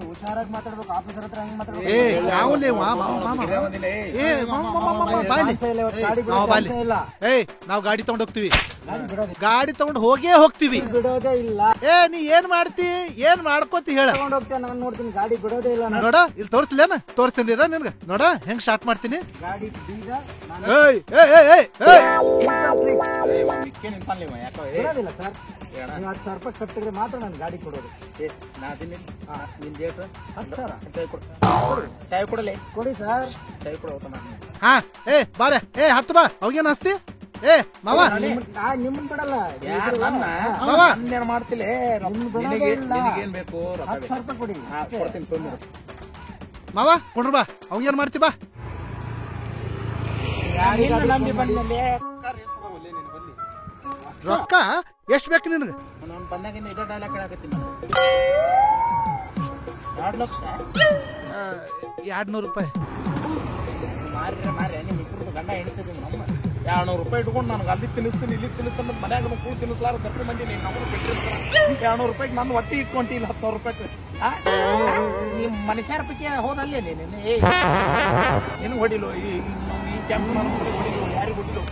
ಹುಷಾರಾಗಿ ಮಾತಾಡ್ಬೇಕು. ಆಫೀಸರ್ ಹತ್ರ ಹೆಂಗ್ ಮಾತಾಡ್ಬೇಕು? ನಾವ್ ಗಾಡಿ ತಗೊಂಡ್ ಹೋಗ್ತಿವಿ. ಗಾಡಿ ತಗೊಂಡ್ ಹೋಗ್ತೀವಿ. ಬಿಡೋದೇ ಇಲ್ಲ. ನೀ ಏನ್ ಮಾಡ್ತಿ? ಏನ್ ಮಾಡ್ಕೋತಿ ಹೇಳ? ತಗೊಂಡ್ ಹೋಗ್ತೇನೆ ನಾನು. ನೋಡ್ತೀನಿ ಗಾಡಿ ಬಿಡೋದೇ ಇಲ್ಲ. ನೋಡ ಇಲ್ಲಿ ತೋರಿಸ್ಲೇನ? ತೋರಿಸ್ತೀನಿ ನಿನ್ಗ. ನೋಡ ಹೆಂಗ್ ಸ್ಟಾರ್ಟ್ ಮಾಡ್ತೀನಿ. ಗಾಡಿ ಬೀಗ ಬಿಡೋದಿಲ್ಲ ಸರ್. 10,000 ರೂಪಾಯಿ ಕಟ್ಟಿದ್ರೆ ಮಾತ್ರ ನಾನು ಗಾಡಿ ಕೊಡೋದು. ಚಾಯ್ ಕೊಡಲಿ ಕೊಡಿ ಸರ್. ಚಾಯ್ ಕೊಡ. ಹಾ ಬಾರೆ. ಹತ್ತು ಬಾ. ಅವಾಗೇನ್ ಹಸ್ತಿ? ಮಾವ ನಿಮ್ಮನ್ ಬಿಡಲ್ಲ. ಮಾಡ್ತಿಲ್ಲ. ಏನ್ ಬೇಕು? 10,000 ರೂಪಾಯಿ ಕೊಡಿ. ಕೊಡ್ತೀನಿ ಸುಮ್ಮನೆ. ಮಾವ ಕೊಡ್ರ ಬಾ. ಅವಾಗೇನ್ ಮಾಡ್ತಿ ಬಾ. ನಂಬಿ ಬಂದಲ್ಲಿ ರೊಕ್ಕ ಎಷ್ಟ್ ಬೇಕು ನಿನ್ಗ? ನಾನು ಬಂದಾಗಿಂದ ಇದೇ ಡೈಲಾಗ್ ಕೇಳಾಕತ್ತೀನಿ. 2 ಲಕ್ಷ 200 ರೂಪಾಯಿ ಮಾರ್ರೆ ನಿಮ್ ಇಬ್ಬರು ಗಂಡ ಹೆಣ್ತಿದ್ದೀನಿ. ನಮ್ಮ 200 ರೂಪಾಯಿ ಇಟ್ಕೊಂಡು ನನಗೆ ಅಲ್ಲಿ ತಿನ್ನಿಸ್ತೀನಿ, ಇಲ್ಲಿ ತಿನ್ನಿಸ್ತಾನ, ಮನ್ಯಾಗ ಕೂಳು ತಿನ್ನಿಸ್ಲಾರ ಕರ್ಕೊಂಡು ಬಂದೀನಿ. ನಮ್ಮನ್ನು ಬಿಟ್ಟಿರ್ತಾರ. 200 ರೂಪಾಯಿಗೆ ನಾನು ಒತ್ತಿ ಇಟ್ಕೊಂತಿಲ್ಲ. 10,000 ರೂಪಾಯಿ ನಿಮ್ ಮನುಷ್ಯರ ಪೈಕಿ ಹೋದಲ್ಲಿ ನೀನು ಹೊಡಿಲು. ಈ ಕ್ಯಾಂಪ್ ಹೊಡಿಲು, ಯಾರಿಗೆ ಹೊಡಿಲು?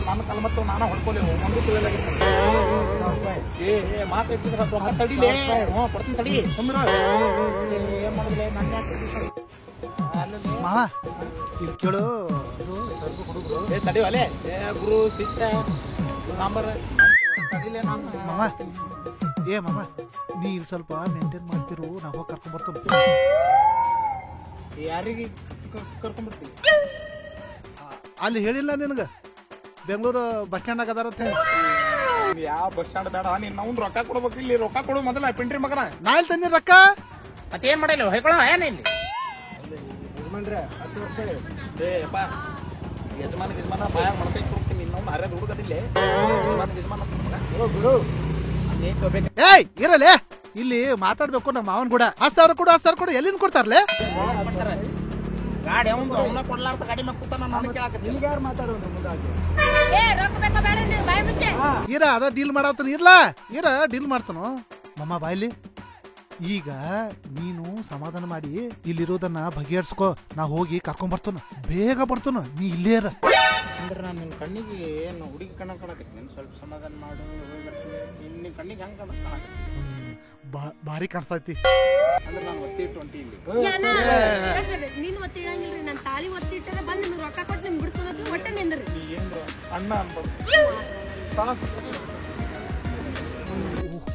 ನನ್ನ ಕಲ್ ಮತ್ತು ನಾನು ಹೊಡ್ಕೊಲಿ. ಒಂದು ತಿಳಿಯಲಾಗಿತ್ತು. ಮಾತಾಡ್ತಿದ್ರ ರೊಕ್ಕ ತಡಿಲೇ. ಕೊಡ್ತೀನಿ ತಡಿ. ಸುಮ್ಮನೆ ಏನ್ ಮಾಡಿದ್ರೆ ನನ್ನ ಮಾವ ಇಲ್ಲಿ ಕೇಳು. ತಡಿ ಅಲೆ ಗುರು ಶಿಷ್ಯ ಸಾಂಬಾರ ತಡಿಲೇ. ನಾನು ಮಾವ ಮಾವ ನೀ ಇಲ್ಲಿ ಸ್ವಲ್ಪ ಮೇಂಟೈನ್ ಮಾಡ್ತಿರು. ನಾವು ಹೋಗಿ ಕರ್ಕೊಂಡ್ ಬರ್ತೀವಿ. ಯಾರಿಗೆ ಕರ್ಕೊಂಡ್ಬರ್ತೀವಿ? ಅಲ್ಲಿ ಹೇಳಿಲ್ಲ ನಿನಗ ಬೆಂಗಳೂರು ಬಸ್ ಸ್ಟ್ಯಾಂಡ್ ಆಗದಾರ ಅಂತ ಹೇಳಿ. ಯಾವ ಬಸ್ ಸ್ಟ್ಯಾಂಡ್ ಬೇಡ. ನೀನ್ ನಾವು ರೊಕ್ಕ ಕೊಡ್ಬೇಕು. ಇಲ್ಲಿ ರೊಕ್ಕ ಕೊಡು ಮೊದಲ ಪಿಂಟ್ರಿ ಮಗನ. ನಾ ಇಲ್ಲಿ ತಂದಿನ ರೊಕ್ಕ ಮತ್ತೇನ್ ಮಾಡಿಲ್ಲ ಹೊಯ್ಕೊಳ ಏನ ಇಲ್ಲಿ ಯಜಮಾನ್ರೆ 10 ರೂಪಾಯಿ. ಯಜಮಾನ ಬಾಯಾಗ ಮಾಡ್ತಾ ಕೊಡ್ತೀನಿ. ಇನ್ನೊಂದು ಹರಿಯದ ಹುಡುಗದಿಲ್ಲ. ಯಜಮಾನ ಬಿಡು. ಏಯ್ ಇರಲೇ ಇಲ್ಲಿ ಮಾತಾಡ್ಬೇಕು ನಮ್ಮ ಮಾವನ್ ಕೂಡ 10,000 ಕೊಡು 10,000 ಕೊಡು ಎಲ್ಲಿಂದ ಕೊಡ್ತಾರಲೇ ಗಾಡಿ ಅವನು ಅವನ ಕೊಡ್ಲಾರ್ದ ಗಾಡಿ ಮ್ಯಾಗ ಕೂತಾನ ನಾನು ಕೇಳಾಕತ್ತೀನಿ ಈಗ ಯಾರು ಮಾತಾಡೋದು ಮುಂದಾಗಿ ಇರ ಅದ ಡೀಲ್ ಮಾಡಾತನ ಇರ್ಲಾ ಇರ ಡೀಲ್ ಮಾಡ್ತಾನೋ ಮಮ್ಮ ಬಾಯ್ಲಿ ಈಗ ನೀನು ಸಮಾಧಾನ ಮಾಡಿ ಇಲ್ಲಿರೋದನ್ನ ಬಗೆಹರಿಸ್ಕೋ ನಾ ಹೋಗಿ ಕರ್ಕೊಂಡ್ ಬರ್ತಾನ ಬೇಗ ಬರ್ತಾನ ನೀ ಇಲ್ಲೇ ಇರ ಅಂದ್ರೆ ನಾನು ನಿನ್ನ ಕಣ್ಣಿಗೆ ಏನು ಹುಡುಗಿ ಕಣ್ಣ ಕಾಣಕತ್ತೀನಿ ನೀನು ಸ್ವಲ್ಪ ಸಮಾಧಾನ ಮಾಡು ನಿನ್ನ ಕಣ್ಣಿಗೆ ಹೆಂಗೆ ಕಾಣಕತ್ತೀನಿ ಭಾರಿ ಕಾಣಿಸ್ತೈತಿ ಅಂದ್ರೆ ನಾನು ಒತ್ತಿ ಇಟ್ಟು ಹೊಂಟಿ ಇಲ್ಲಿ ನೀನ್ ಒತ್ತಿ ಇಡಂಗಿಲ್ರಿ ನನ್ ತಾಳಿ ಒತ್ತಿ ಇಟ್ಟಾರ ಬಂದ್ ನಿಮ್ಗೆ ರೊಕ್ಕ ಕೊಟ್ಟು ನಿಮ್ಗೆ ಬಿಡ್ಸೋದು ಒಟ್ಟೆ ನಿಂದ್ರಿ ಏನು ಅಣ್ಣ ಅನ್ಬೋದು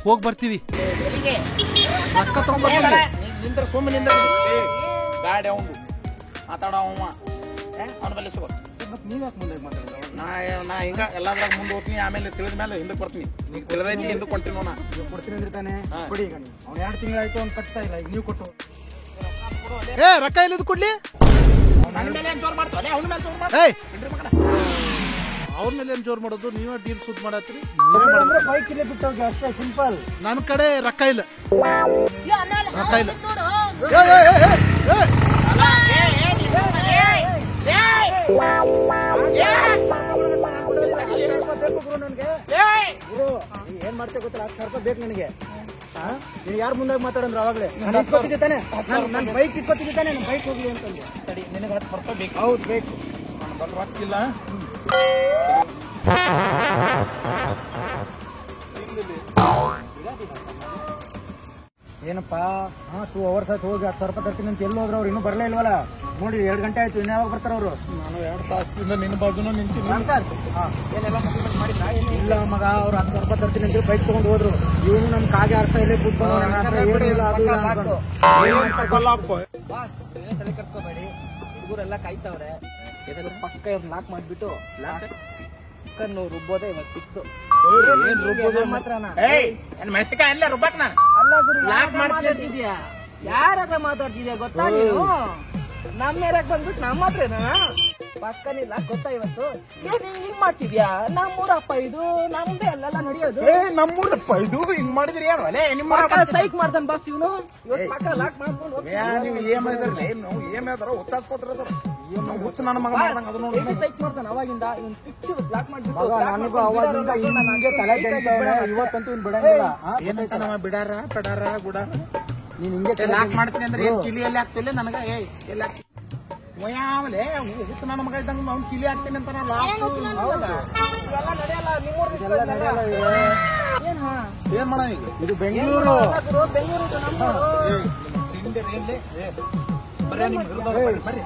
ಹೋಗ್ ಬರ್ತೀವಿ ರೊಕ್ಕ ತಗೊಂಡ್ಬರ್ತೀವಿ ನಿಂದ್ರ ಸುಮ್ಮನೆ ನಿಂದ್ರ ಗಾಡಿ ಅವನು ಮಾತಾಡೋ ಅವನ ಬಲ್ಲಿ ಸಿಗೋ ನೀವ್ಯಾಕೆ ಮುಂದೆ ಮಾತಾಡೋದು ನಾ ಹಿಂಗ ಎಲ್ಲಾದ್ರಾಗ ಮುಂದೆ ಹೋಗ್ತೀನಿ ಆಮೇಲೆ ತಿಳಿದ ಮೇಲೆ ಹಿಂದಕ್ಕೆ ಬರ್ತೀನಿ ನೀ ತಿಳಿದೈತಿ ಹಿಂದಕ್ಕೆ ಕೊಡ್ತೀನಿ ನಾ ಕೊಡ್ತೀನಿ ಅಂದ್ರೆ ತಾನೆ ಕೊಡಿ ಈಗ ನೀವು ಅವ್ನು 2 ತಿಂಗಳಾಯ್ತು ಅವ್ನು ಕಟ್ತಾ ಇಲ್ಲ ಈಗ ನೀವು ಕೊಟ್ಟು ಏ ರೊಕ್ಕ ಎಲ್ಲಿದ್ ಕೊಡ್ಲಿ ನನ್ನ ಮೇಲೆ ಏನು ಜೋರ್ ಮಾಡ್ತಾನೆ ಅವನ ಮೇಲೆ ಜೋರ್ ಮಾಡ್ತಾನೆ ಏಯ್ ಅವ್ರ ಮೇಲೆ ಏನ್ ಜೋರ್ ಮಾಡೋದು ನೀವೇ ಡೀಲ್ ಸುದ್ ಮಾಡತ್ರಿ ಬೈಕ್ ಇಲ್ಲೇ ಬಿಟ್ಟು ಹೋಗಿ ಅಷ್ಟೇ ಸಿಂಪಲ್ ನನ್ ಕಡೆ ರೊಕ್ಕ ಇಲ್ಲ ರೊಕ್ಕ ಇಲ್ಲ ಏನ್ ಮಾಡ್ತೇ ಗೊತ್ತಿಲ್ಲ 10,000 ರೂಪಾಯಿ ಬೇಕು ನನಗೆ ನೀನು ಯಾರು ಮುಂದಾಗ ಮಾತಾಡಂದ್ರೆ ಅವಾಗಲೇ ನಾನು ತಾನೆ ನನ್ನ ಬೈಕ್ ಇಟ್ಕೊತಿದ್ದೆ ತಾನೆ ನನ್ನ ಬೈಕ್ ಹೋಗ್ಲಿ ಅಂತಂದು ತಡಿ ನಿನಗೆ 10,000 ರೂಪಾಯಿ ಬೇಕು ಹೌದು ಬೇಕು ನನ್ನ ಬಲ್ ರೊಕ್ಕಿಲ್ಲ ಏನಪ್ಪಾ 2 ಅವರ್ಸ್ ಆಯ್ತು ಹೋಗಿ 10,000 ರೂಪಾಯಿ ತರ್ತೀನಿ ಅಂತ ಎಲ್ಲಿ ಹೋದ್ರು ಅವ್ರು ಇನ್ನೂ ಬರಲೇ ಇಲ್ವಲ್ಲ ನೋಡಿ 2 ಗಂಟೆ ಆಯ್ತು ಇನ್ನು ಯಾವಾಗ ಬರ್ತಾರ ಅವರು ನಾನು 2 ತಾಸದಿಂದ ನಿನ್ನ ಬಾಜುನ ನಿಂತೀನಿ ಏನೆಲ್ಲ ಇಲ್ಲ ಮಗ ಅವ್ರು 10,000 ರೂಪಾಯಿ ತರ್ತೀನಿ ಅಂತ ಬೈಕ್ ತಗೊಂಡು ಹೋದ್ರು ಇವನು ನಮ್ ಕಾಗೆ ಅರ್ಥ ಇಲ್ಲೇ ಕೂತ್ಕೊಂಡು ತಲೆ ಕರ್ಕೋಬೇಡಿ ಹುಡುಗರೆಲ್ಲ ಕಾಯ್ತಾವ್ರೆ ಪಕ್ಕ ಇವ್ರು ಲಾಕ್ ಮಾಡ್ಬಿಟ್ಟು ರುಬ್ಬೋದೇ ಇವತ್ತು ಫಿಕ್ಸ್ ಮೆಣಸಿಕಾಯಿ ಅಲ್ಲೇ ರುಬ್ಬಾಕ್ ನಾನು ಅಲ್ಲ ಗುರು ಮಾತಾಡ್ತಿದ್ಯಾ ಯಾರಾಗ ಮಾತಾಡ್ತಿದ್ಯಾ ಗೊತ್ತಾ ನೀನು ನಮ್ಮ ಏರಿಯಾಗ ಬಂದ್ಬಿಟ್ಟು ನಮ್ಮ ಹತ್ರನಾ ಪಕ್ಕನಿಲ್ಲ ಗೊತ್ತಾ ಇವತ್ತು ಏನ್ ಹಿಂಗ್ ಮಾಡ್ತಿದ್ಯಾ ನಮ್ಮೂರಪ್ಪ ಇದು ನಮ್ದೇ ಅಲ್ಲೆಲ್ಲ ನಡೆಯೋದು ನಮ್ಮೂರಪ್ಪ ಇದು ಹಿಂಗ್ ಮಾಡಿದ್ರಿ ಏನು ಅಲ್ಲೇ ನಿಮ್ಮ ಸೈಕ್ ಮಾಡ್ತಾನೆ ಬಸ್ ಇವನು ಇವತ್ತು ಪಕ್ಕ ಲಾಕ್ ಮಾಡ್ಕೊಂಡು ನೀವು ಏಮಾದ್ರಲ್ಲ ನಾವು ಏಮಾದ್ರ ಹುಚ್ಚಾಸ್ಕೋದ್ರ ಹುಚ್ಚ ನನ್ನ ಮಗ ಮಾಡ್ದಂಗ ಅದು ನೋಡಿ ಸೈಕ್ ಮಾಡ್ತಾನೆ ಅವಾಗಿಂದ ಇವ್ನು ಪಿಕ್ಚ್ ಲಾಕ್ ಮಾಡ್ಬಿಟ್ಟು ನನಗೂ ಅವಾಗಿಂದ ಹಿಂಗೆ ತಲೆ ಇವತ್ತಂತೂ ಇವ್ನು ಬಿಡಂಗಿಲ್ಲ ಏನಂತ ನಮ್ಮ ಬಿಡಾರ ಪಡಾರ ಗುಡಾರ ನೀನ್ ಹಿಂಗೆ ಲಾಕ್ ಮಾಡ್ತೀನಿ ಅಂದ್ರೆ ಏನ್ ಕಿಲಿಯಲ್ಲಿ ಆಗ್ತಿಲ್ಲ ನನಗ ಎಲ್ಲ ಯಾವಲೆ ಹುಚ್ಚ ನನ್ನ ಮಗ ಇದ್ದಂಗ ಅವ್ನು ಕಿಲಿ ಆಗ್ತೀನಿ ಅಂತ ಏನ್ ಮಾಡ ಈಗ ಇದು ಬೆಂಗಳೂರು ಬರ್ರಿ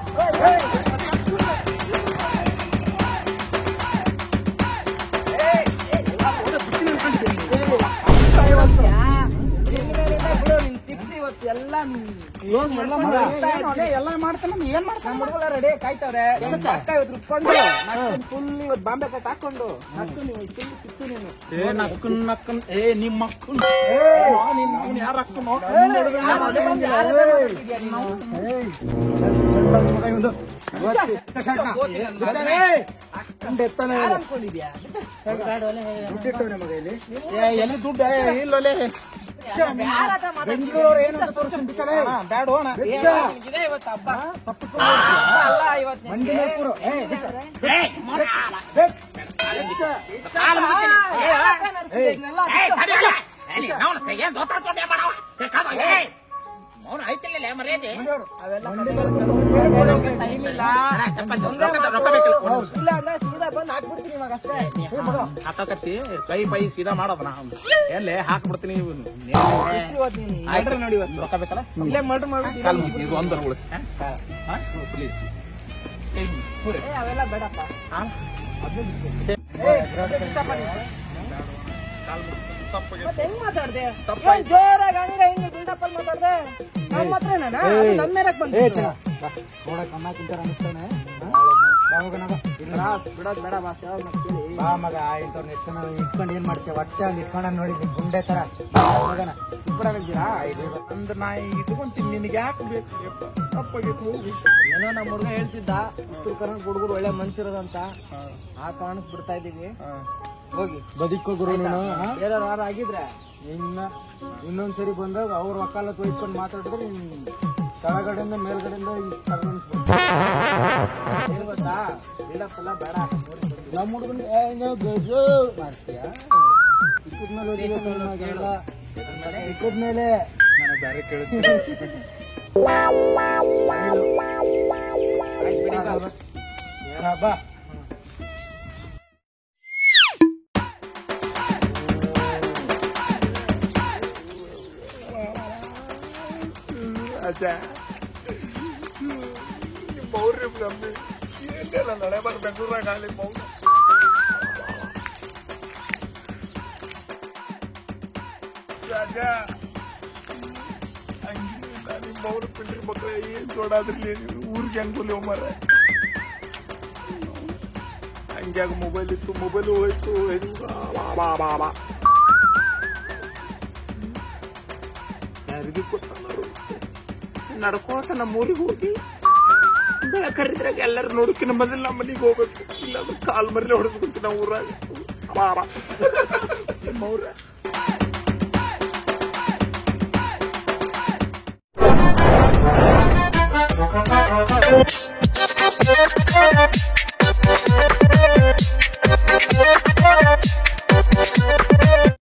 ಎಲ್ಲ ಮಾಡ್ತಾನೆ ಏನ್ ಮಾಡ್ತಾನೆ ರೆಡಿ ಕಾಯ್ತವ್ರೆ ರುಬ್ಕೊಂಡು ಫುಲ್ ಇವತ್ತು ಬಾಂಬೆ ಕಟ್ ಹಾಕೊಂಡು ನಕ್ಕು ನೀವು ಕಿತ್ತು ನೀನು ನಕ್ಕನ್ ನಿಮ್ಮ ಅಕ್ಕನ್ ಯಾರ ಅಕ್ಕನೋ ಎಲ್ಲಿ ದುಡ್ಡು ಇಲ್ಲೊಲೆ ಬೆಂಗಳೂರು ಏನು ಅಂತ ತೋರಿಸ್ತೀನಿ ಬ್ಯಾಡ ಹೋಣ ಐತಿಲ್ಲ ಮರ್ಯಾದೆ ಹಾಕಕತ್ತಿ ಕೈ ಪೈ ಸೀದಾ ಮಾಡೋದ ನಾ ಎಲ್ಲೇ ಹಾಕ್ಬಿಡ್ತೀನಿ ನೋಡಿ ರೊಕ್ಕ ಬೇಕಲ್ಲ ಇದು ಒಂದರ ಉಳಿಸಿ ಪ್ಲೀಸ್ ಅವೆಲ್ಲ ಬೇಡಪ್ಪ ಹೆಂಗ್ ಮಾತಾಡ್ದೆ ಜೋರಾಗಿ ಹಂಗ ಹಿಂಗ ಬಿಲ್ಡಪ್ಪಲ್ಲಿ ಮಾತಾಡ್ದೆ ನಮ್ಮ ಹತ್ರ ನಮ್ಮ ಮೇಲಕ್ ಬಂದ ನೋಡಕ್ ಅಮ್ಮ ಕುಂತಾರ ಅನಿಸ್ತಾನೆ ಬಿಡೋದ್ ಬೇಡ ಬಾ ಮಗ ಇಂಥವ್ರನ್ನ ಇಟ್ಕೊಂಡು ಏನ್ ಮಾಡ್ತೇವೆ ಹೊಟ್ಟೆ ಅವ್ನು ಇಟ್ಕೊಂಡ ನೋಡಿ ಗುಂಡೆ ತರ ಮಗನ ಇಟ್ಬಿಡಾಗಿದ್ದೀರಾ ಅಂದ್ರೆ ನಾ ಇಟ್ಕೊಂತೀನಿ ನಿನಗೆ ಯಾಕೆ ಬೇಕು ತಪ್ಪಾಗಿತ್ತು ಏನೋ ನಮ್ಮ ಹುಡುಗ ಹೇಳ್ತಿದ್ದ ಉತ್ತರ ಕರ್ನಾಟಕ ಹುಡುಗರು ಒಳ್ಳೆ ಮನುಷ್ಯರದಂತ ಆ ಕಾರಣಕ್ಕೆ ಬಿಡ್ತಾ ಇದೀವಿ ಹೋಗಿ ಬದುಕೋ ಗುರು ನೀನು ಯಾರು ಆಗಿದ್ರೆ ಇನ್ನೊಂದ್ಸರಿ ಬಂದಾಗ ಅವ್ರ ವಕಾಲತ್ ವಹಿಸ್ಕೊಂಡು ಮಾತಾಡಿದ್ರೆ ಕೆಳಗಡೆಯಿಂದ ಮೇಲ್ಗಡೆಯಿಂದ ಗೊತ್ತಾ ಬಿಲ್ಡಪ್ ಎಲ್ಲ ಬೇಡ. ನಮ್ಮ ಹುಡುಗನ ಮಾಡ್ತೀಯ ಇಕ್ಕದ್ಮೇಲೆ ನನಗೆ ಬೇರೆ ಕೇಳಿಸ್ತೀನಿ. ಬಾ ಅಜ್ಜ ನಿಮ್ಮ ಮೌರ್ಯ ನಮ್ಮಿ ಏನೆಲ್ಲ ನಡೆಬಾರ್ದು ಬೆಂಗಳೂರಾಗ ಆಗಲಿ ಮೌನ ರಾಜ ಹಂಗಿಲ್ಲ ನಿಮ್ಮ ಮೌನ ಪಿಂಡ್ರಿ ಮಕ್ಕಳ ಏನ್ ಜೋಡಾದ್ರಲ್ಲಿ ಊರಿಗೆ ಹೆಂಗ್ ಮಾರ ಹಂಗ್ಯಾಗ ಮೊಬೈಲ್ ಇತ್ತು ಮೊಬೈಲ್ ಹೋಯ್ತು ಯಾರಿಗೂ ಗೊತ್ತನ್ನೋರು ನಡ್ಕೋತ ನಮ್ಮೂರಿಗೆ ಹೋಗಿ ಬೆಳಕರಿದ್ರಾಗ ಎಲ್ಲರೂ ನೋಡೋಕಿನ ಮೊದಲು ನಮ್ಮ ಮನೆಗೆ ಹೋಗ್ಬೇಕು. ಇಲ್ಲಾಂದ್ರೆ ಕಾಲ್ ಮರಲಿ ಹೊಡೆಸ್ಕೊಂತೀವಿ ನಾವು ಊರಾಗ. ನಿಮ್ಮವ್ರ